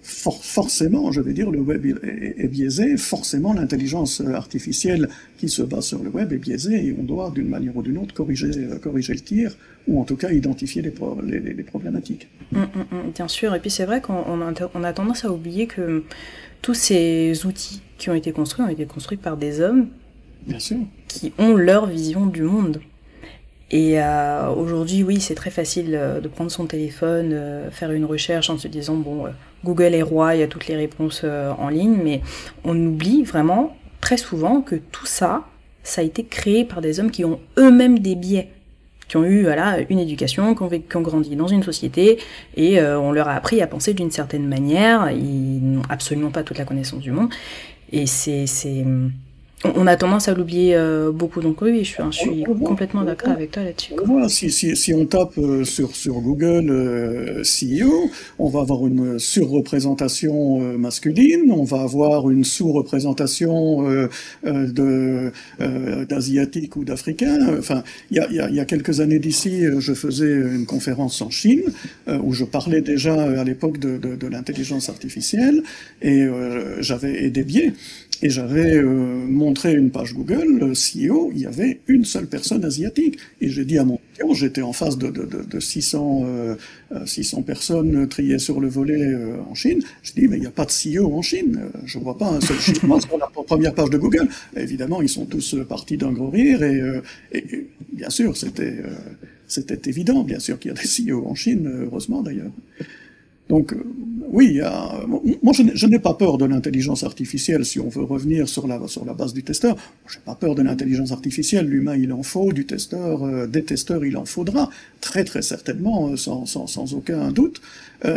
Speaker 2: forcément, je vais dire, le web est biaisé, forcément l'intelligence artificielle qui se base sur le web est biaisée, et on doit, d'une manière ou d'une autre, corriger le tir, ou en tout cas identifier les problématiques.
Speaker 1: Bien sûr, et puis c'est vrai qu'on a tendance à oublier que tous ces outils qui ont été construits par des hommes,
Speaker 2: bien sûr,
Speaker 1: qui ont leur vision du monde. Et aujourd'hui, oui, c'est très facile de prendre son téléphone, faire une recherche en se disant, bon, Google est roi, il y a toutes les réponses en ligne, mais on oublie vraiment très souvent que tout ça, ça a été créé par des hommes qui ont eux-mêmes des biais, qui ont eu une éducation, qui ont grandi dans une société, et on leur a appris à penser d'une certaine manière, ils n'ont absolument pas toute la connaissance du monde, et on a tendance à l'oublier beaucoup, donc oui, je suis complètement d'accord avec toi là-dessus.
Speaker 2: Voilà, si on tape sur Google CEO, on va avoir une surreprésentation masculine, on va avoir une sous-représentation d'asiatiques ou d'africains. Enfin, il y a quelques années d'ici, je faisais une conférence en Chine où je parlais déjà à l'époque de l'intelligence artificielle, et j'avais des biais. et j'avais montré une page Google, le CEO, il y avait une seule personne asiatique. Et j'ai dit à mon client, j'étais en face de 600 personnes triées sur le volet en Chine, j'ai dit, mais il n'y a pas de CEO en Chine, je ne vois pas un seul Chinois sur la première page de Google. Et évidemment, ils sont tous partis d'un gros rire, et bien sûr, c'était évident, bien sûr qu'il y a des CEO en Chine, heureusement d'ailleurs. Donc, oui, moi je n'ai pas peur de l'intelligence artificielle, si on veut revenir sur la base du testeur. Je n'ai pas peur de l'intelligence artificielle, l'humain il en faut, des testeurs il en faudra, très très certainement, sans aucun doute.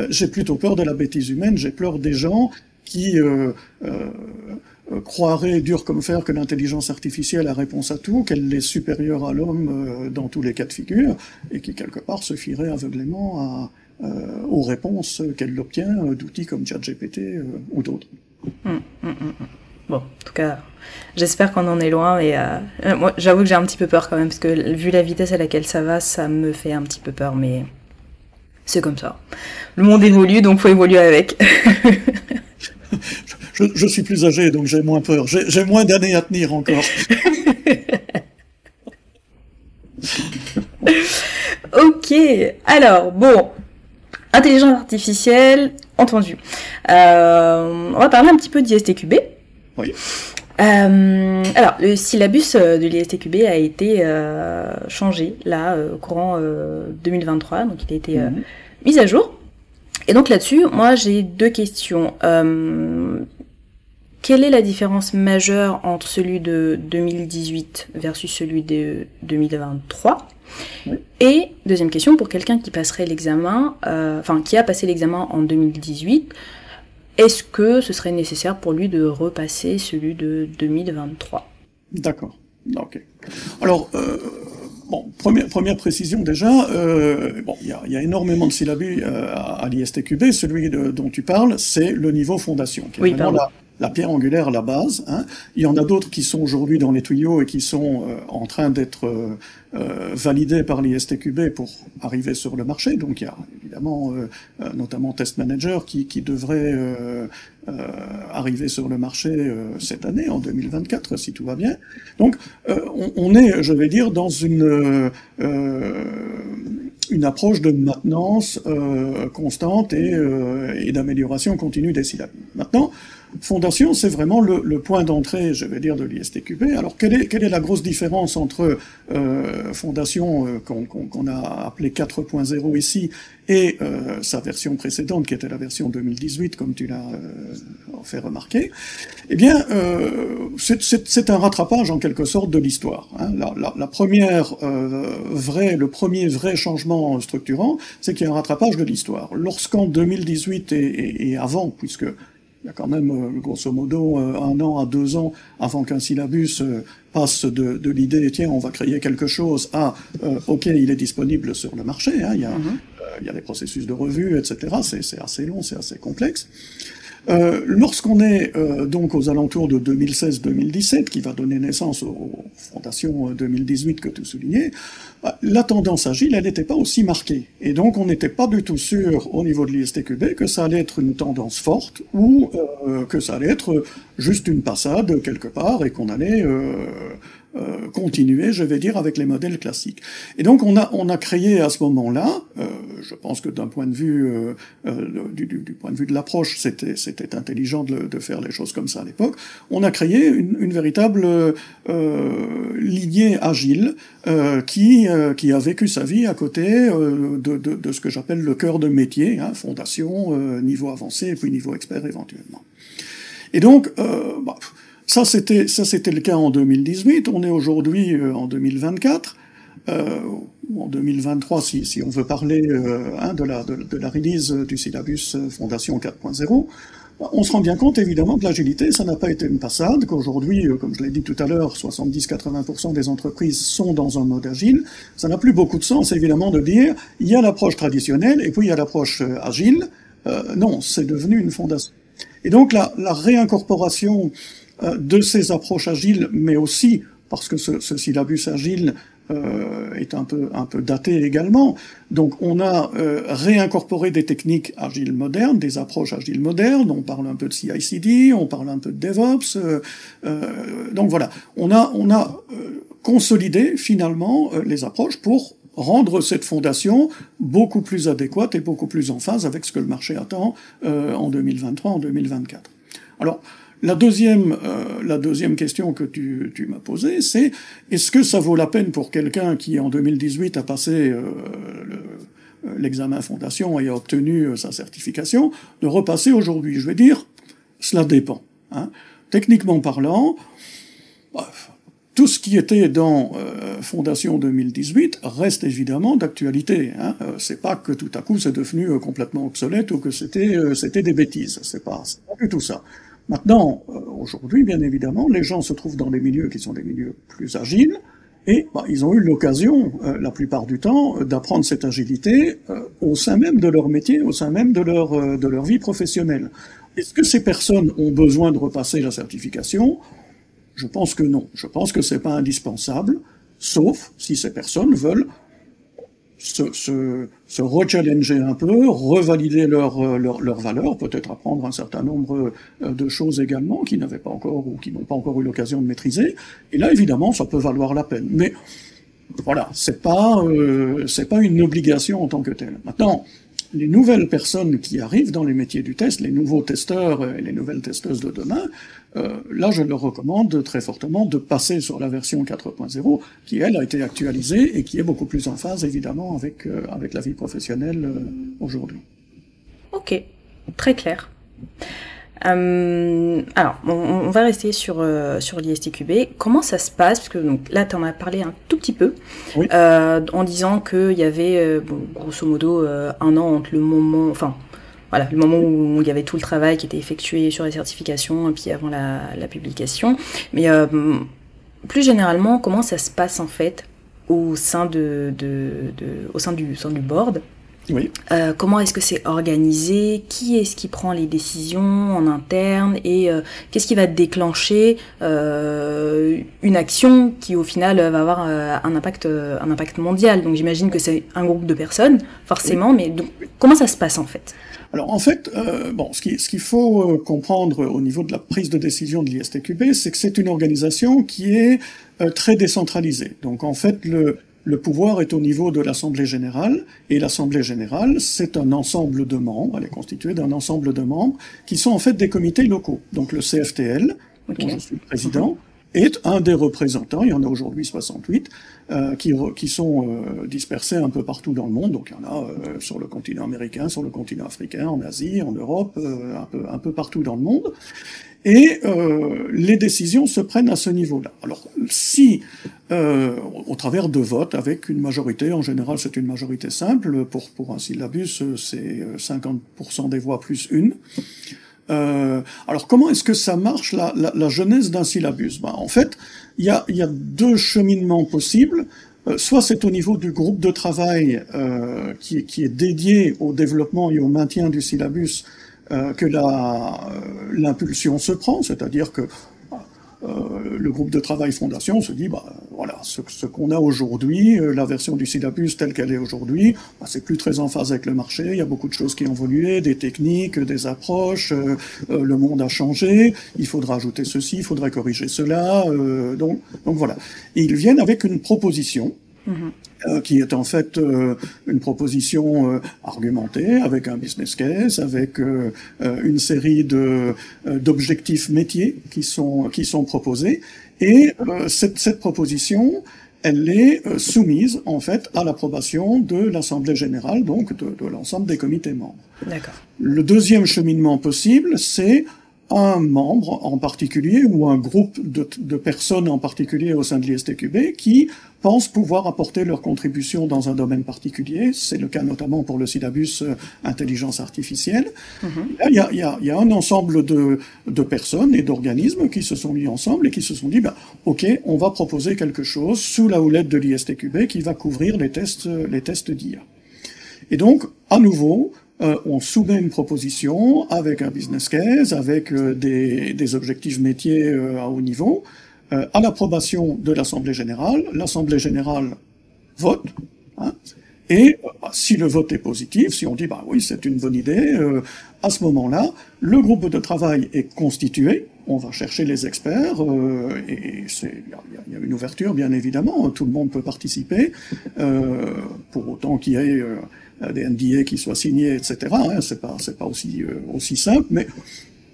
Speaker 2: J'ai plutôt peur de la bêtise humaine, j'ai peur des gens qui croiraient dur comme fer que l'intelligence artificielle a réponse à tout, qu'elle est supérieure à l'homme dans tous les cas de figure, et qui quelque part se fieraient aveuglément aux réponses qu'elle obtient d'outils comme ChatGPT ou d'autres.
Speaker 1: Bon, en tout cas, j'espère qu'on en est loin, et moi j'avoue que j'ai un petit peu peur quand même, parce que vu la vitesse à laquelle ça va, ça me fait un petit peu peur, mais c'est comme ça. Le monde évolue, donc faut évoluer avec.
Speaker 2: Je suis plus âgé, donc j'ai moins peur. J'ai moins d'années à tenir encore.
Speaker 1: Ok, alors, bon, intelligence artificielle, entendu. On va parler un petit peu d'ISTQB.
Speaker 2: Oui.
Speaker 1: Alors, le syllabus de l'ISTQB a été changé, là, courant 2023, donc il a été mis à jour. Et donc là-dessus, moi j'ai deux questions. Quelle est la différence majeure entre celui de 2018 versus celui de 2023 ? Oui. Et deuxième question, pour quelqu'un qui passerait l'examen, qui a passé l'examen en 2018, est-ce que ce serait nécessaire pour lui de repasser celui de 2023 ?
Speaker 2: D'accord, ok. Alors, première précision déjà, il y a énormément de syllabus à l'ISTQB. Celui dont tu parles, c'est le niveau fondation, qui est vraiment la pierre angulaire, la base. Hein. Il y en a d'autres qui sont aujourd'hui dans les tuyaux et qui sont en train d'être validés par l'ISTQB pour arriver sur le marché. Donc il y a évidemment notamment Test Manager qui devrait arriver sur le marché cette année, en 2024, si tout va bien. Donc on est, je vais dire, dans une approche de maintenance constante et d'amélioration continue des syllabes. Maintenant, Fondation, c'est vraiment le point d'entrée, je vais dire, de l'ISTQB. Alors, quelle est la grosse différence entre Fondation, qu'on a appelé 4.0 ici, et sa version précédente, qui était la version 2018, comme tu l'as fait remarquer? Eh bien, c'est un rattrapage, en quelque sorte, de l'histoire. Hein. Le premier vrai changement structurant, c'est qu'il y a un rattrapage de l'histoire. Lorsqu'en 2018 et avant, puisque il y a quand même, grosso modo, 1 an à 2 ans avant qu'un syllabus passe de l'idée, tiens, on va créer quelque chose, à ok, il est disponible sur le marché, hein, il y a des processus de revue, etc. C'est assez long, c'est assez complexe. Lorsqu'on est donc aux alentours de 2016-2017, qui va donner naissance aux fondations 2018 que tu soulignais, la tendance agile, elle n'était pas aussi marquée. Et donc, on n'était pas du tout sûr, au niveau de l'ISTQB, que ça allait être une tendance forte, ou que ça allait être juste une passade quelque part, et qu'on allait continuer, je vais dire, avec les modèles classiques. Et donc, on a créé à ce moment-là, je pense que d'un point de vue, du point de vue de l'approche, c'était intelligent de faire les choses comme ça à l'époque, on a créé une véritable lignée agile qui a vécu sa vie à côté de ce que j'appelle le cœur de métier, hein, fondation, niveau avancé, et puis niveau expert éventuellement. Et donc, ça c'était le cas en 2018, on est aujourd'hui en 2024, ou en 2023 si on veut parler de la release du syllabus Fondation 4.0, on se rend bien compte évidemment que l'agilité, ça n'a pas été une passade, qu'aujourd'hui, comme je l'ai dit tout à l'heure, 70-80% des entreprises sont dans un mode agile. Ça n'a plus beaucoup de sens évidemment de dire, il y a l'approche traditionnelle et puis il y a l'approche agile. Non, c'est devenu une fondation. Et donc la réincorporation de ces approches agiles, mais aussi parce que ce syllabus agile est un peu daté également. Donc on a réincorporé des techniques agiles modernes, des approches agiles modernes, on parle un peu de CI/CD, on parle un peu de DevOps, donc voilà, on a consolidé finalement les approches pour rendre cette fondation beaucoup plus adéquate et beaucoup plus en phase avec ce que le marché attend en 2023, en 2024. Alors, la deuxième question que tu m'as posée, c'est est-ce que ça vaut la peine pour quelqu'un qui en 2018 a passé l'examen fondation et a obtenu sa certification, de repasser aujourd'hui? Je vais dire, cela dépend. Hein. Techniquement parlant, tout ce qui était dans Fondation 2018 reste évidemment d'actualité. Hein. C'est pas que tout à coup c'est devenu complètement obsolète ou que c'était des bêtises. C'est pas du tout ça. Maintenant, aujourd'hui, bien évidemment, les gens se trouvent dans des milieux qui sont des milieux plus agiles et ils ont eu l'occasion, la plupart du temps, d'apprendre cette agilité au sein même de leur métier, au sein même de leur vie professionnelle. Est-ce que ces personnes ont besoin de repasser la certification ? Je pense que non. Je pense que c'est pas indispensable, sauf si ces personnes veulent se rechallenger un peu, revalider leurs valeurs, peut-être apprendre un certain nombre de choses également qu'ils n'avaient pas encore ou qui n'ont pas encore eu l'occasion de maîtriser. Et là, évidemment, ça peut valoir la peine. Mais voilà, c'est pas une obligation en tant que telle. Maintenant, les nouvelles personnes qui arrivent dans les métiers du test, les nouveaux testeurs et les nouvelles testeuses de demain, là je leur recommande très fortement de passer sur la version 4.0 qui elle a été actualisée et qui est beaucoup plus en phase évidemment avec la vie professionnelle aujourd'hui.
Speaker 1: Ok, très clair. Alors, on va rester sur l'ISTQB. Comment ça se passe? Parce que donc, là, tu en as parlé un tout petit peu, oui. En disant qu'il y avait, grosso modo, un an entre le moment... Enfin, voilà, le moment où il y avait tout le travail qui était effectué sur les certifications et puis avant la publication. Mais plus généralement, comment ça se passe, en fait, au sein du board?
Speaker 2: Oui.
Speaker 1: Comment est-ce que c'est organisé? Qui est-ce qui prend les décisions en interne? Et qu'est-ce qui va déclencher une action qui au final va avoir un impact mondial? Donc j'imagine que c'est un groupe de personnes, forcément, oui. Mais donc, comment ça se passe en fait?
Speaker 2: Alors en fait, ce qu'il faut comprendre au niveau de la prise de décision de l'ISTQB, c'est que c'est une organisation qui est très décentralisée. Donc en fait, le pouvoir est au niveau de l'Assemblée générale, et l'Assemblée générale, c'est un ensemble de membres, elle est constituée d'un ensemble de membres, qui sont en fait des comités locaux. Donc le CFTL, dont je suis le président, est un des représentants, il y en a aujourd'hui 68, qui sont dispersés un peu partout dans le monde, donc il y en a sur le continent américain, sur le continent africain, en Asie, en Europe, un peu partout dans le monde. Et les décisions se prennent à ce niveau-là. Alors, si, au travers de votes, avec une majorité, en général c'est une majorité simple, pour un syllabus c'est 50% des voix plus une. Alors comment est-ce que ça marche la genèse d'un syllabus? En fait, il y a deux cheminements possibles. Soit c'est au niveau du groupe de travail qui est dédié au développement et au maintien du syllabus que l'impulsion se prend, c'est-à-dire que le groupe de travail fondation se dit, voilà, ce qu'on a aujourd'hui, la version du syllabus telle qu'elle est aujourd'hui, c'est plus très en phase avec le marché, il y a beaucoup de choses qui ont évolué, des techniques, des approches, le monde a changé, il faudra ajouter ceci, il faudra corriger cela, donc voilà. Et ils viennent avec une proposition, qui est en fait une proposition argumentée, avec un business case, avec une série d'objectifs métiers qui sont proposés, et cette proposition, elle est soumise en fait à l'approbation de l'Assemblée générale, donc de l'ensemble des comités membres.
Speaker 1: D'accord.
Speaker 2: Le deuxième cheminement possible, c'est un membre en particulier ou un groupe de personnes en particulier au sein de l'ISTQB qui pensent pouvoir apporter leur contribution dans un domaine particulier. C'est le cas notamment pour le syllabus intelligence artificielle. Là, il y a un ensemble de personnes et d'organismes qui se sont mis ensemble et qui se sont dit, ok, on va proposer quelque chose sous la houlette de l'ISTQB qui va couvrir les tests d'IA. Et donc, à nouveau, on soumet une proposition avec un business case, avec des objectifs métiers à haut niveau, à l'approbation de l'Assemblée générale. L'Assemblée générale vote, hein, et si le vote est positif, si on dit bah oui c'est une bonne idée, à ce moment-là, le groupe de travail est constitué, on va chercher les experts, et il y a une ouverture bien évidemment, tout le monde peut participer, pour autant qu'il y ait des NDA qui soient signés, etc. Hein, c'est pas aussi simple, mais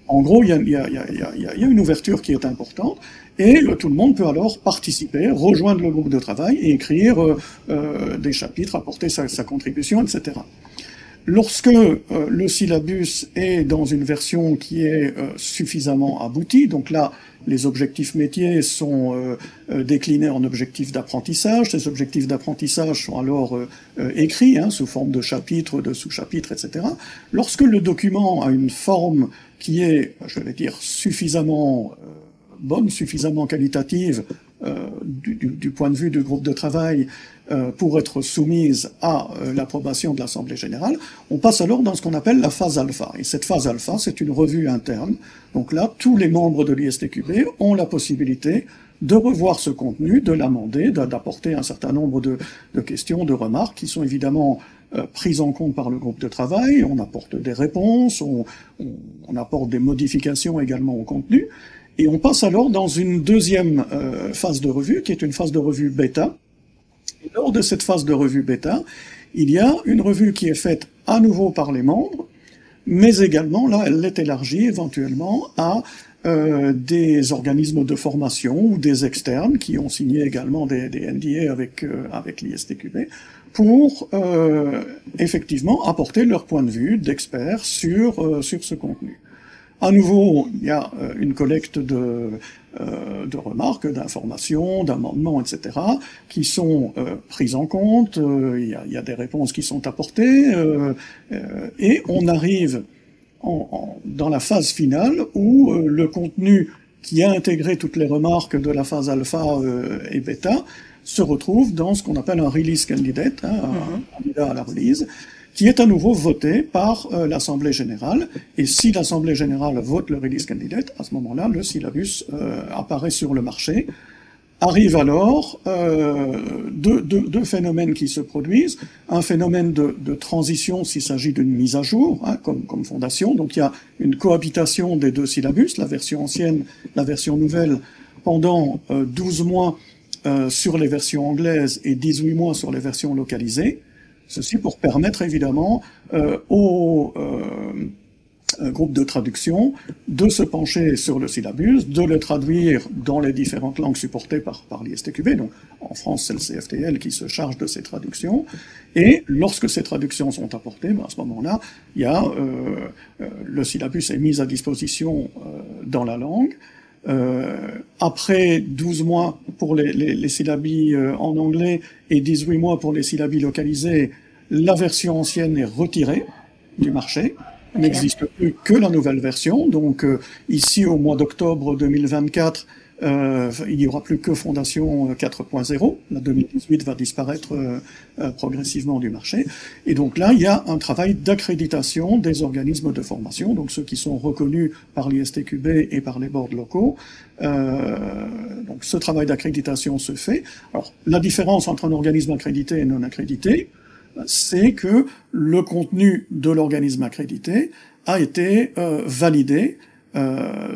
Speaker 2: en gros, il y a une ouverture qui est importante, et tout le monde peut alors participer, rejoindre le groupe de travail et écrire des chapitres, apporter sa contribution, etc. Lorsque le syllabus est dans une version qui est suffisamment aboutie, donc là, les objectifs métiers sont déclinés en objectifs d'apprentissage. Ces objectifs d'apprentissage sont alors écrits sous forme de chapitres, de sous-chapitres, etc. Lorsque le document a une forme qui est, je vais dire, suffisamment bonne, suffisamment qualitative du point de vue du groupe de travail pour être soumise à l'approbation de l'Assemblée générale, on passe alors dans ce qu'on appelle la phase alpha. Et cette phase alpha, c'est une revue interne. Donc là, tous les membres de l'ISTQB ont la possibilité de revoir ce contenu, de l'amender, d'apporter un certain nombre de questions, de remarques qui sont évidemment prises en compte par le groupe de travail. On apporte des réponses, on apporte des modifications également au contenu. Et on passe alors dans une deuxième phase de revue, qui est une phase de revue bêta. Et lors de cette phase de revue bêta, il y a une revue qui est faite à nouveau par les membres, mais également, là, elle est élargie éventuellement à des organismes de formation ou des externes qui ont signé également des NDA avec l'ISTQB pour effectivement apporter leur point de vue d'experts sur ce contenu. À nouveau, il y a une collecte de remarques, d'informations, d'amendements, etc., qui sont prises en compte, il y a des réponses qui sont apportées, et on arrive dans la phase finale où le contenu qui a intégré toutes les remarques de la phase alpha et bêta se retrouve dans ce qu'on appelle un release candidate, un candidat à la release, qui est à nouveau voté par l'Assemblée générale. Et si l'Assemblée générale vote le release candidate, à ce moment-là, le syllabus apparaît sur le marché. Arrive alors deux phénomènes qui se produisent. Un phénomène de transition s'il s'agit d'une mise à jour, comme fondation. Donc il y a une cohabitation des deux syllabus, la version ancienne, la version nouvelle, pendant 12 mois sur les versions anglaises et 18 mois sur les versions localisées. Ceci pour permettre évidemment au groupe de traduction de se pencher sur le syllabus, de le traduire dans les différentes langues supportées par l'ISTQB. Donc en France, c'est le CFTL qui se charge de ces traductions. Et lorsque ces traductions sont apportées, à ce moment-là, il y a le syllabus est mis à disposition dans la langue. Après 12 mois pour les syllabies en anglais et 18 mois pour les syllabies localisées, la version ancienne est retirée du marché. Il n'existe plus que la nouvelle version. Donc ici, au mois d'octobre 2024, il n'y aura plus que Fondation 4.0. La 2018 va disparaître progressivement du marché. Et donc là, il y a un travail d'accréditation des organismes de formation, donc ceux qui sont reconnus par l'ISTQB et par les boards locaux. Donc ce travail d'accréditation se fait. Alors la différence entre un organisme accrédité et non accrédité, c'est que le contenu de l'organisme accrédité a été validé.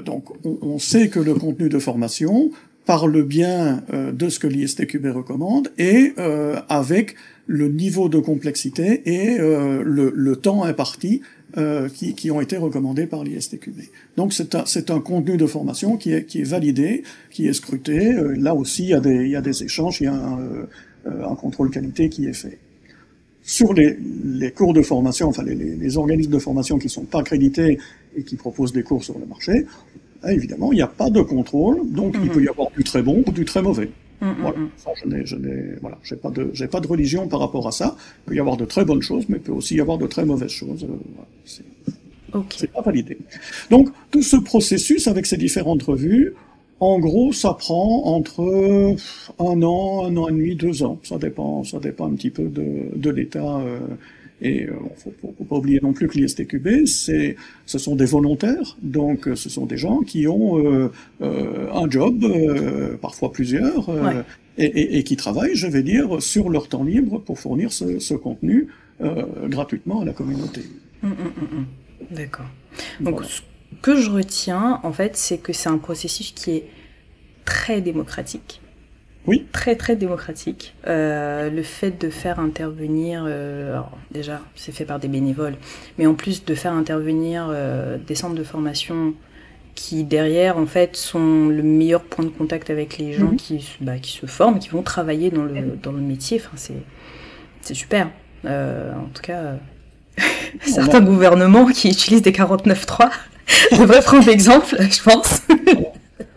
Speaker 2: Donc on sait que le contenu de formation parle bien de ce que l'ISTQB recommande et avec le niveau de complexité et le temps imparti qui ont été recommandés par l'ISTQB. Donc c'est un contenu de formation qui est validé, qui est scruté. Là aussi il y a des échanges, il y a un contrôle qualité qui est fait. Sur les cours de formation, enfin les organismes de formation qui sont pas accrédités et qui proposent des cours sur le marché, là, évidemment, il n'y a pas de contrôle, donc il peut y avoir du très bon ou du très mauvais. Voilà. Ça, voilà, j'ai pas de religion par rapport à ça. Il peut y avoir de très bonnes choses, mais il peut aussi y avoir de très mauvaises choses. Voilà. C'est pas validé. Donc, tout ce processus avec ces différentes revues, en gros, ça prend entre 1 an et demi, 2 ans. Ça dépend un petit peu de l'état Et faut pas oublier non plus que l'ISTQB, ce sont des volontaires, donc ce sont des gens qui ont un job, parfois plusieurs, et qui travaillent, je vais dire, sur leur temps libre pour fournir ce contenu gratuitement à la communauté.
Speaker 1: D'accord. Donc, ce que je retiens, en fait, c'est que c'est un processus qui est très démocratique.
Speaker 2: Oui.
Speaker 1: Très, très démocratique. Le fait de faire intervenir... alors, déjà, c'est fait par des bénévoles, mais en plus de faire intervenir des centres de formation qui, derrière, en fait, sont le meilleur point de contact avec les gens qui se forment, qui vont travailler dans le métier. Enfin, c'est super. En tout cas... certains gouvernements qui utilisent des 49.3 devraient prendre l'exemple, je pense.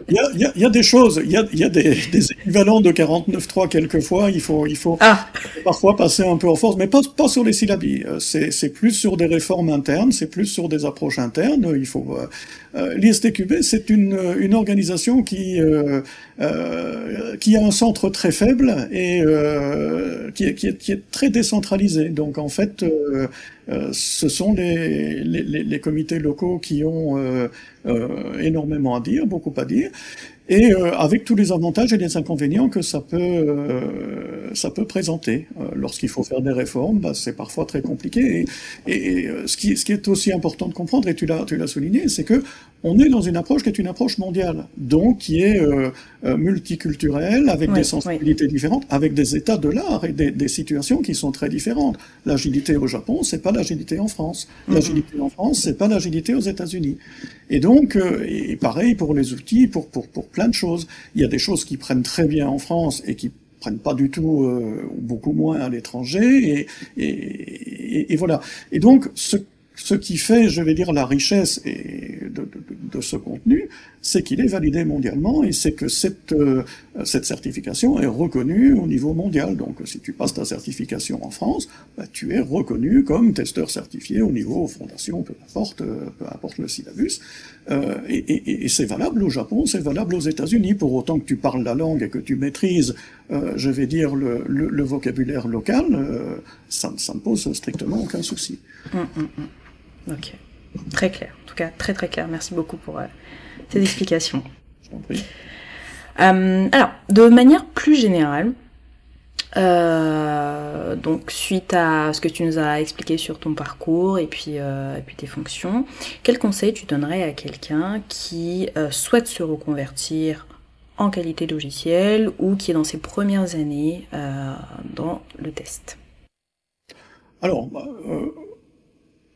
Speaker 2: Il y a des choses, il y a des équivalents de 49.3 quelquefois, il faut parfois passer un peu en force, mais pas sur les syllabies. C'est plus sur des réformes internes, c'est plus sur des approches internes. L'ISTQB, c'est une organisation qui a un centre très faible et qui est très décentralisé. Donc en fait, ce sont les comités locaux qui ont énormément à dire, beaucoup à dire, et avec tous les avantages et les inconvénients que ça peut présenter. Lorsqu'il faut faire des réformes, c'est parfois très compliqué. Et ce qui est aussi important de comprendre, et tu l'as souligné, c'est que on est dans une approche qui est une approche mondiale, donc qui est multiculturelle, avec des sensibilités différentes, avec des états de l'art et des situations qui sont très différentes. L'agilité au Japon, c'est pas l'agilité en France. L'agilité en France, c'est pas l'agilité aux États-Unis. Et donc, et pareil pour les outils, pour plein de choses. Il y a des choses qui prennent très bien en France et qui prennent pas du tout, ou beaucoup moins à l'étranger, et voilà. Et donc, ce qui fait, je vais dire, la richesse de ce contenu, c'est qu'il est validé mondialement et c'est que cette certification est reconnue au niveau mondial. Donc, si tu passes ta certification en France, tu es reconnu comme testeur certifié au niveau fondation, peu importe le syllabus. Et c'est valable au Japon, c'est valable aux États-Unis, pour autant que tu parles la langue et que tu maîtrises, je vais dire, le vocabulaire local, ça ne pose strictement aucun souci.
Speaker 1: Ok, très clair, en tout cas très très clair. Merci beaucoup pour ces explications.
Speaker 2: Je t'en prie.
Speaker 1: Alors, de manière plus générale, donc suite à ce que tu nous as expliqué sur ton parcours et puis tes fonctions, quel conseil tu donnerais à quelqu'un qui souhaite se reconvertir en qualité logicielle ou qui est dans ses premières années dans le test?
Speaker 2: Alors,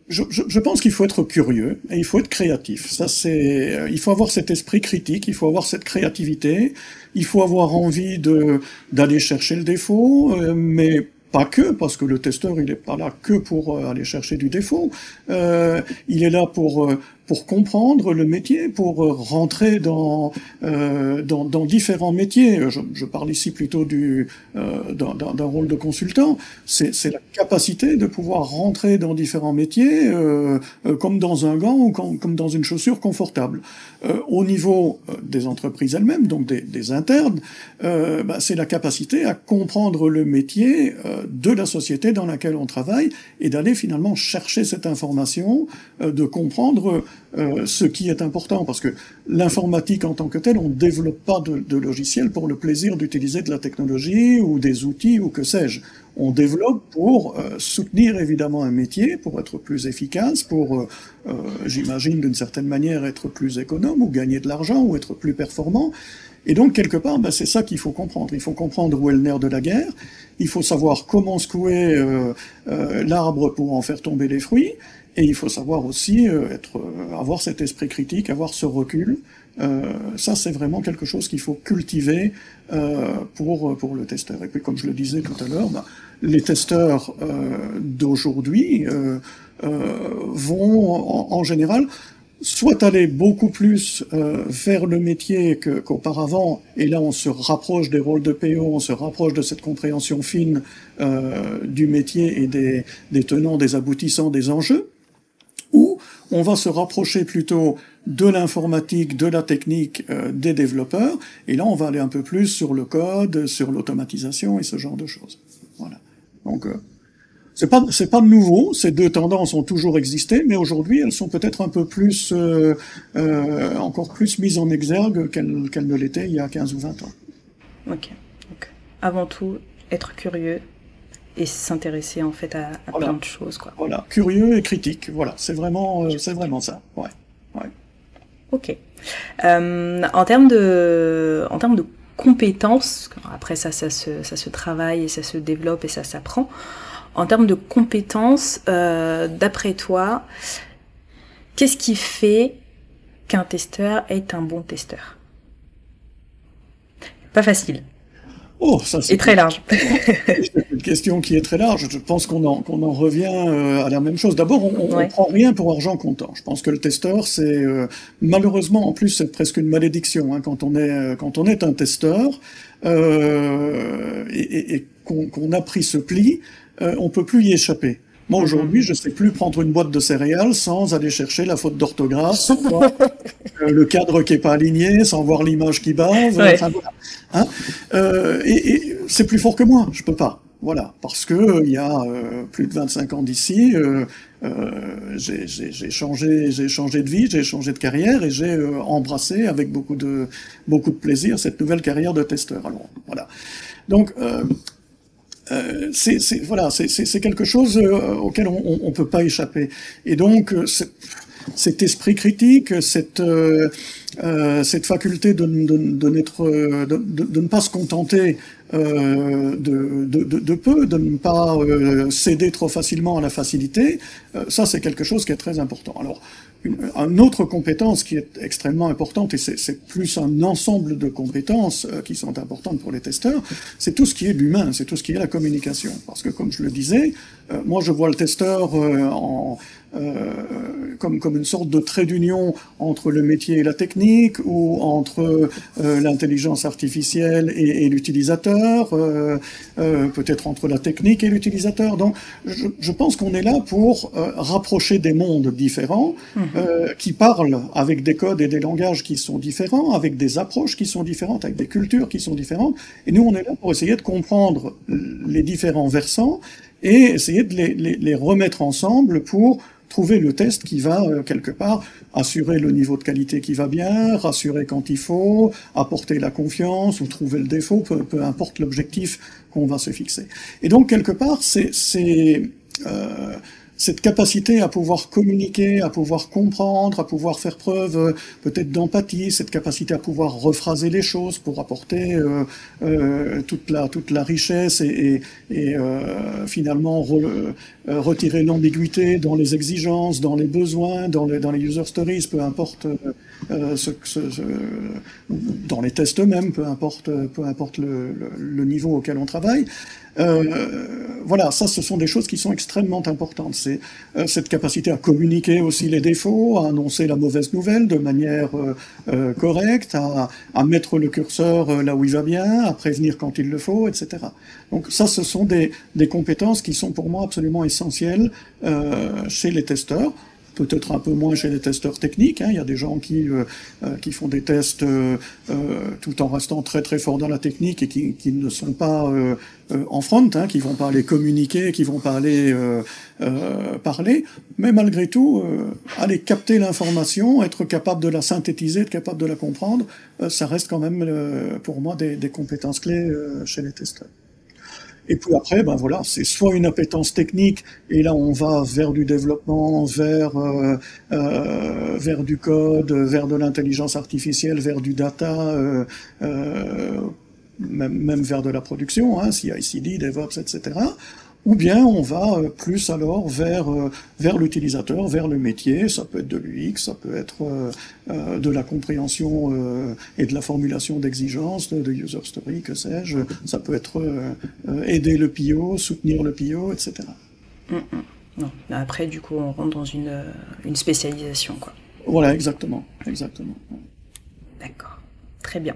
Speaker 2: je pense qu'il faut être curieux et il faut être créatif. Ça, il faut avoir cet esprit critique, il faut avoir cette créativité, il faut avoir envie d'aller chercher le défaut, mais pas que, parce que le testeur, il n'est pas là que pour aller chercher du défaut. Il est là pour comprendre le métier, pour rentrer dans différents métiers. Je parle ici plutôt d'un rôle de consultant. C'est la capacité de pouvoir rentrer dans différents métiers, comme dans un gant ou comme dans une chaussure confortable. Au niveau des entreprises elles-mêmes, donc des internes, c'est la capacité à comprendre le métier de la société dans laquelle on travaille et d'aller finalement chercher cette information, de comprendre ce qui est important, parce que l'informatique en tant que telle, on ne développe pas de logiciel pour le plaisir d'utiliser de la technologie ou des outils ou que sais-je. On développe pour soutenir évidemment un métier, pour être plus efficace, pour, j'imagine d'une certaine manière, être plus économe ou gagner de l'argent ou être plus performant. Et donc, quelque part, c'est ça qu'il faut comprendre. Il faut comprendre où est le nerf de la guerre, il faut savoir comment secouer l'arbre pour en faire tomber les fruits, et il faut savoir aussi avoir cet esprit critique, avoir ce recul. Ça, c'est vraiment quelque chose qu'il faut cultiver pour le testeur. Et puis, comme je le disais tout à l'heure, les testeurs d'aujourd'hui vont, en général, soit aller beaucoup plus vers le métier qu'auparavant, et là on se rapproche des rôles de PO, on se rapproche de cette compréhension fine du métier et des tenants, des aboutissants, des enjeux, ou on va se rapprocher plutôt de l'informatique, de la technique, des développeurs, et là on va aller un peu plus sur le code, sur l'automatisation et ce genre de choses. Voilà. Donc C'est pas nouveau. Ces deux tendances ont toujours existé, mais aujourd'hui, elles sont peut-être un peu plus, encore plus mises en exergue qu'elles ne l'étaient il y a 15 ou 20 ans.
Speaker 1: Ok. Donc, avant tout, être curieux et s'intéresser en fait à
Speaker 2: Voilà.
Speaker 1: plein de choses, quoi.
Speaker 2: Voilà. Curieux et critique. Voilà. C'est vraiment ça. Ouais. Ouais.
Speaker 1: Ok. En termes de compétences, après ça se travaille et ça se développe et ça s'apprend. En termes de compétences, d'après toi, qu'est-ce qui fait qu'un testeur est un bon testeur? Pas facile.
Speaker 2: Oh, ça c'est
Speaker 1: Et très large.
Speaker 2: une question qui est très large. Je pense qu'on en revient à la même chose. D'abord, on
Speaker 1: Ouais.
Speaker 2: prend rien pour argent comptant. Je pense que le testeur, c'est malheureusement en plus c'est presque une malédiction hein, quand on est un testeur et qu'on a pris ce pli, on peut plus y échapper. Moi aujourd'hui, je sais plus prendre une boîte de céréales sans aller chercher la faute d'orthographe, sans voir le cadre qui est pas aligné, sans voir l'image qui bave.
Speaker 1: Ouais.
Speaker 2: Enfin, voilà. Hein et c'est plus fort que moi, je peux pas. Voilà, parce que il y a plus de 25 ans d'ici, j'ai changé de vie, j'ai changé de carrière et j'ai embrassé avec beaucoup de plaisir cette nouvelle carrière de testeur. Alors voilà. Donc c'est quelque chose auquel on peut pas échapper. Et donc cet esprit critique, cette faculté de ne pas se contenter de peu, de ne pas céder trop facilement à la facilité, ça c'est quelque chose qui est très important. Alors, une autre compétence qui est extrêmement importante, et c'est plus un ensemble de compétences qui sont importantes pour les testeurs, c'est tout ce qui est l'humain, c'est tout ce qui est la communication. Parce que comme je le disais, moi je vois le testeur comme une sorte de trait d'union entre le métier et la technique, ou entre l'intelligence artificielle et l'utilisateur, peut-être entre la technique et l'utilisateur. Donc je pense qu'on est là pour rapprocher des mondes différents, qui parlent avec des codes et des langages qui sont différents, avec des approches qui sont différentes, avec des cultures qui sont différentes. Et nous, on est là pour essayer de comprendre les différents versants et essayer de les remettre ensemble pour trouver le test qui va, quelque part, assurer le niveau de qualité qui va bien, rassurer quand il faut, apporter la confiance ou trouver le défaut, peu importe l'objectif qu'on va se fixer. Et donc, quelque part, cette capacité à pouvoir communiquer, à pouvoir comprendre, à pouvoir faire preuve peut-être d'empathie, cette capacité à pouvoir rephraser les choses pour apporter toute la richesse et finalement retirer l'ambiguïté dans les exigences, dans les besoins, dans les user stories, peu importe dans les tests eux-mêmes, peu importe le niveau auquel on travaille. Voilà, ça, ce sont des choses qui sont extrêmement importantes. C'est cette capacité à communiquer aussi les défauts, à annoncer la mauvaise nouvelle de manière correcte, à mettre le curseur là où il va bien, à prévenir quand il le faut, etc. Donc ça, ce sont des compétences qui sont pour moi absolument essentielles chez les testeurs. Peut-être un peu moins chez les testeurs techniques. Hein. Il y a des gens qui font des tests tout en restant très très forts dans la technique et qui ne sont pas en front, hein, qui vont pas aller communiquer, qui vont pas aller parler, mais malgré tout, aller capter l'information, être capable de la synthétiser, être capable de la comprendre, ça reste quand même pour moi des compétences clés chez les testeurs. Et puis après, ben voilà, c'est soit une appétence technique, et là on va vers du développement, vers du code, vers de l'intelligence artificielle, vers du data, même vers de la production, hein, CI/CD, DevOps, etc. Ou bien on va plus alors vers l'utilisateur, vers le métier. Ça peut être de l'UX, ça peut être de la compréhension et de la formulation d'exigences, de user story, que sais-je. Ça peut être aider le PO, soutenir le PO, etc.
Speaker 1: Non. Après, du coup, on rentre dans une spécialisation, quoi.
Speaker 2: Voilà, exactement.
Speaker 1: D'accord. Très bien.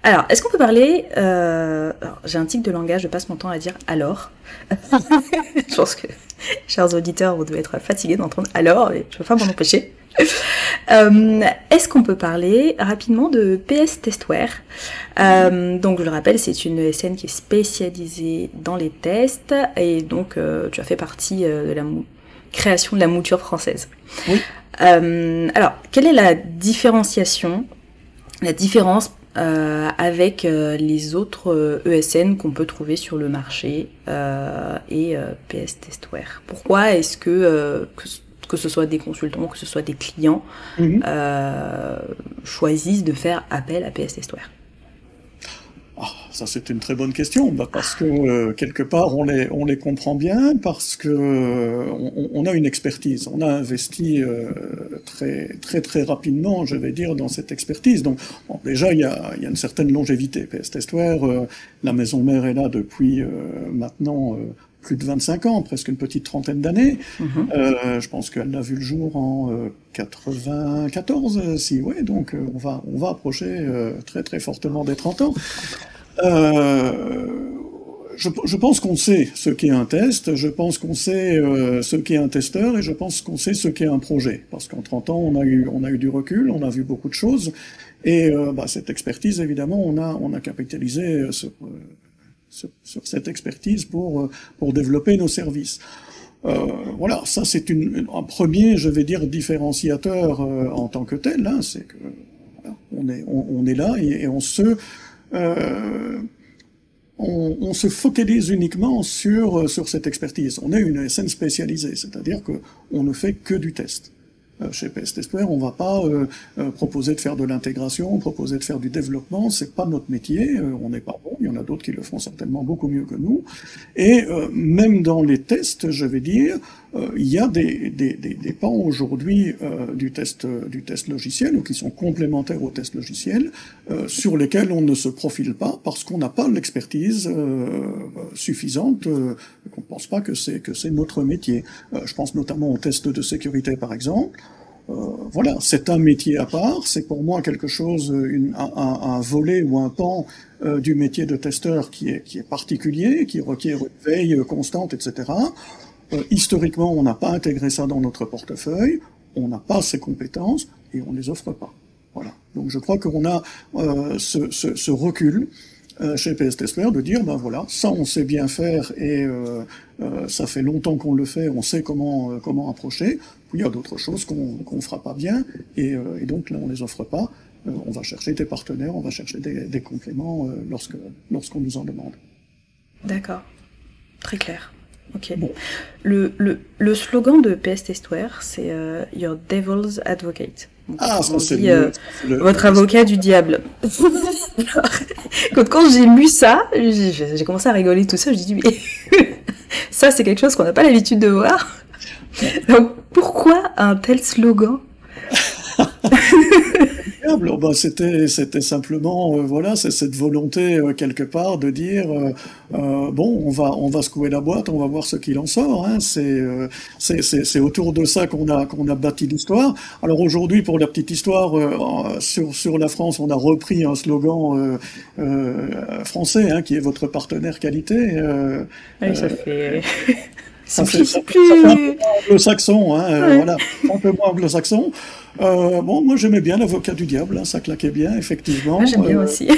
Speaker 1: Alors, est-ce qu'on peut parler... alors, j'ai un tic de langage, je passe mon temps à dire « alors ». Je pense que, chers auditeurs, vous devez être fatigués d'entendre « alors », et je ne peux pas m'en empêcher. Est-ce qu'on peut parler rapidement de PS Testware? Donc je le rappelle, c'est une ESN qui est spécialisée dans les tests et donc tu as fait partie de la création de la mouture française.
Speaker 2: Oui.
Speaker 1: Alors, quelle est la différence avec les autres ESN qu'on peut trouver sur le marché et PS Testware? Pourquoi est-ce que ce soit des consultants, que ce soit des clients, choisissent de faire appel à PS Testware?
Speaker 2: Ah, ça c'est une très bonne question, parce que quelque part on les comprend bien, parce que on a une expertise, on a investi très rapidement, je vais dire, dans cette expertise. Donc bon, déjà il y a une certaine longévité. PS Testware, la maison mère est là depuis maintenant plus de 25 ans, presque une petite trentaine d'années. Je pense qu'elle a vu le jour en 94, si ouais, donc on va approcher très fortement des 30 ans. Je pense qu'on sait ce qu'est un test, je pense qu'on sait ce qu'est un testeur, et je pense qu'on sait ce qu'est un projet. Parce qu'en 30 ans, on a eu du recul, on a vu beaucoup de choses, et cette expertise, évidemment, on a capitalisé sur cette expertise pour développer nos services. Voilà, ça c'est un premier, je vais dire, différenciateur en tant que tel, hein, c'est que voilà, on est là et on se focalise uniquement sur cette expertise. On est une ESN spécialisée, c'est-à-dire que on ne fait que du test. Chez PS Testware, on va pas proposer de faire de l'intégration, proposer de faire du développement, c'est pas notre métier, on n'est pas bon, il y en a d'autres qui le font certainement beaucoup mieux que nous. Et même dans les tests, je vais dire, il y a des pans aujourd'hui du test logiciel, ou qui sont complémentaires au test logiciel, sur lesquels on ne se profile pas parce qu'on n'a pas l'expertise suffisante, qu'on ne pense pas que c'est notre métier. Je pense notamment aux tests de sécurité par exemple. Voilà, c'est un métier à part, c'est pour moi quelque chose, un volet ou un pan du métier de testeur qui est particulier, qui requiert une veille constante, etc. Historiquement, on n'a pas intégré ça dans notre portefeuille, on n'a pas ces compétences et on les offre pas. Voilà. Donc je crois qu'on a ce recul chez PS Testware de dire, ben voilà, ça on sait bien faire et ça fait longtemps qu'on le fait, on sait comment approcher. Puis il y a d'autres choses qu'on fera pas bien et donc là on les offre pas. On va chercher des partenaires, on va chercher des compléments lorsqu'on nous en demande.
Speaker 1: D'accord, très clair. Ok.
Speaker 2: Bon.
Speaker 1: Le slogan de PS Testware, c'est Your Devil's Advocate. Donc,
Speaker 2: ça c'est
Speaker 1: votre avocat du diable. Quand j'ai lu ça, j'ai commencé à rigoler tout ça. Je dis mais ça c'est quelque chose qu'on n'a pas l'habitude de voir. Donc pourquoi un tel slogan?
Speaker 2: C'était simplement voilà, c'est cette volonté quelque part de dire bon, on va secouer la boîte, on va voir ce qu'il en sort, hein. C'est autour de ça qu'on a bâti l'histoire. Alors aujourd'hui, pour la petite histoire, sur la France, on a repris un slogan français, hein, qui est votre partenaire qualité.
Speaker 1: Oui, ça fait
Speaker 2: ça fait un peu anglo-saxon, hein, voilà, un peu moins anglo-saxon. Bon, moi j'aimais bien l'avocat du diable, hein, ça claquait bien, effectivement.
Speaker 1: Moi j'aime bien aussi.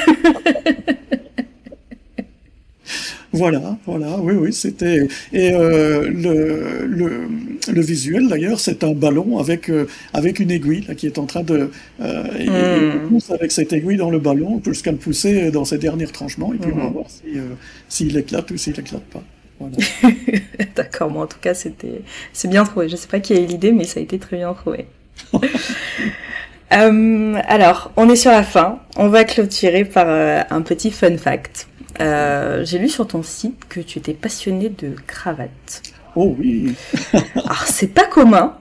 Speaker 2: Voilà, oui, c'était... Et le visuel, d'ailleurs, c'est un ballon avec une aiguille là, qui est en train de... il pousse avec cette aiguille dans le ballon jusqu'à le pousser dans ses derniers tranchements, et puis on va voir s'il éclate ou s'il éclate pas. Voilà.
Speaker 1: D'accord, bon, en tout cas, c'est bien trouvé. Je sais pas qui a eu l'idée, mais ça a été très bien trouvé. Alors, on est sur la fin. On va clôturer par un petit fun fact. J'ai lu sur ton site que tu étais passionné de cravates.
Speaker 2: Oh oui.
Speaker 1: Alors, c'est pas commun.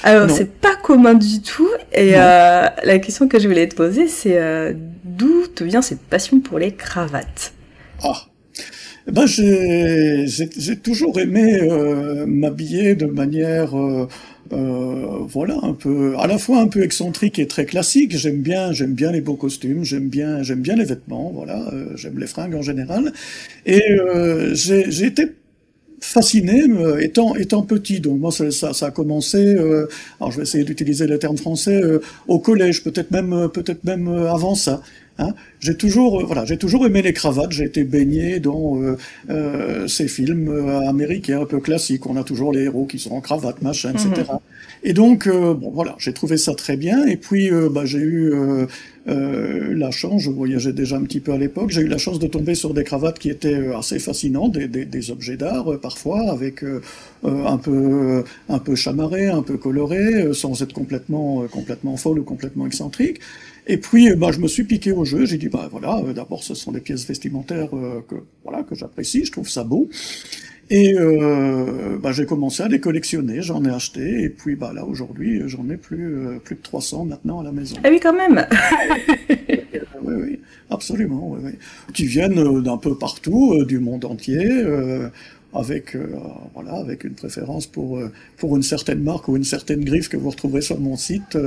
Speaker 1: Alors, c'est pas commun du tout. Et la question que je voulais te poser, c'est d'où te vient cette passion pour les cravates?
Speaker 2: Ben j'ai toujours aimé m'habiller de manière voilà, un peu, à la fois un peu excentrique et très classique. J'aime bien les beaux costumes, j'aime bien les vêtements, voilà, j'aime les fringues en général. Et j'ai été fasciné étant petit. Donc moi ça a commencé. Alors je vais essayer d'utiliser les termes français au collège, peut-être même avant ça. Hein. J'ai toujours aimé les cravates. J'ai été baigné dans ces films américains un peu classiques. On a toujours les héros qui sont en cravate, machin, etc. Et donc bon voilà, j'ai trouvé ça très bien. Et puis j'ai eu la chance, je voyageais déjà un petit peu à l'époque, j'ai eu la chance de tomber sur des cravates qui étaient assez fascinantes, des objets d'art parfois, avec un peu chamarrés, un peu colorés, sans être complètement folle ou complètement excentrique. Et puis, je me suis piqué au jeu. J'ai dit, voilà, d'abord, ce sont des pièces vestimentaires que j'apprécie. Je trouve ça beau. Et j'ai commencé à les collectionner. J'en ai acheté. Et puis, là, aujourd'hui, j'en ai plus de 300 maintenant à la maison.
Speaker 1: Ah oui, quand même.
Speaker 2: Oui, absolument. Oui. Qui viennent d'un peu partout, du monde entier. Avec une préférence pour une certaine marque ou une certaine griffe que vous retrouverez sur mon site,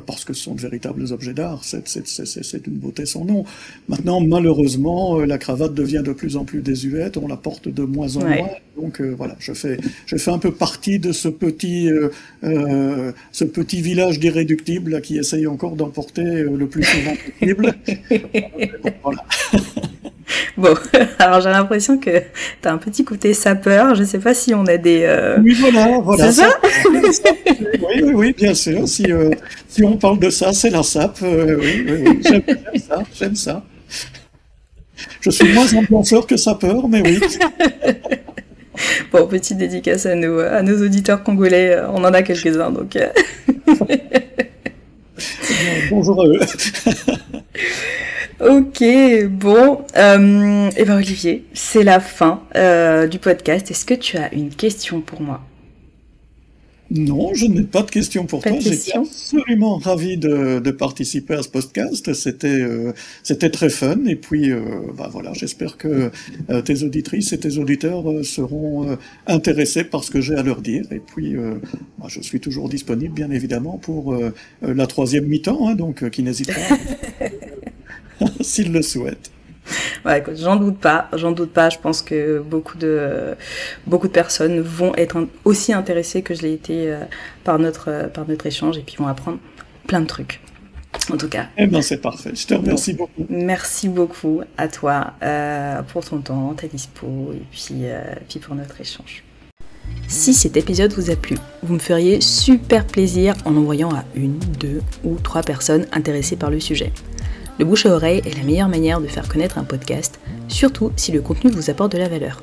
Speaker 2: parce que ce sont de véritables objets d'art. C'est une beauté sans nom. Maintenant, malheureusement, la cravate devient de plus en plus désuète, on la porte de moins en moins. Donc je fais un peu partie de ce petit village d'irréductibles là, qui essaye encore d'emporter le plus souvent possible. Bon, voilà.
Speaker 1: Bon, alors j'ai l'impression que t'as un petit côté sapeur. Je sais pas si on a des.
Speaker 2: Oui, voilà.
Speaker 1: C'est ça.
Speaker 2: Oui, bien sûr. Si on parle de ça, c'est la sape. Oui. J'aime ça. Je suis moins ambianceur que sapeur, mais oui.
Speaker 1: Bon, petite dédicace à nos auditeurs congolais. On en a quelques-uns, donc.
Speaker 2: Bonjour à eux.
Speaker 1: Ok, bon, Olivier, c'est la fin du podcast. Est-ce que tu as une question pour moi?
Speaker 2: Non, je n'ai pas de question pour toi. J'étais absolument ravi de participer à ce podcast. C'était très fun. Et puis, j'espère que tes auditrices et tes auditeurs seront intéressés par ce que j'ai à leur dire. Et puis, je suis toujours disponible, bien évidemment, pour la troisième mi-temps, donc qui n'hésite pas. S'il le souhaite.
Speaker 1: Ouais, écoute, j'en doute pas. Je pense que beaucoup de personnes vont être aussi intéressées que je l'ai été par notre échange et puis vont apprendre plein de trucs. En tout cas.
Speaker 2: C'est parfait. Je te remercie beaucoup.
Speaker 1: Merci beaucoup à toi pour ton temps, ta dispo et puis pour notre échange. Si cet épisode vous a plu, vous me feriez super plaisir en l'envoyant à 1, 2 ou 3 personnes intéressées par le sujet. Le bouche à oreille est la meilleure manière de faire connaître un podcast, surtout si le contenu vous apporte de la valeur.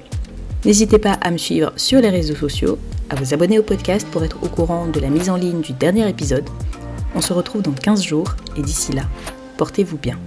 Speaker 1: N'hésitez pas à me suivre sur les réseaux sociaux, à vous abonner au podcast pour être au courant de la mise en ligne du dernier épisode. On se retrouve dans 15 jours et d'ici là, portez-vous bien.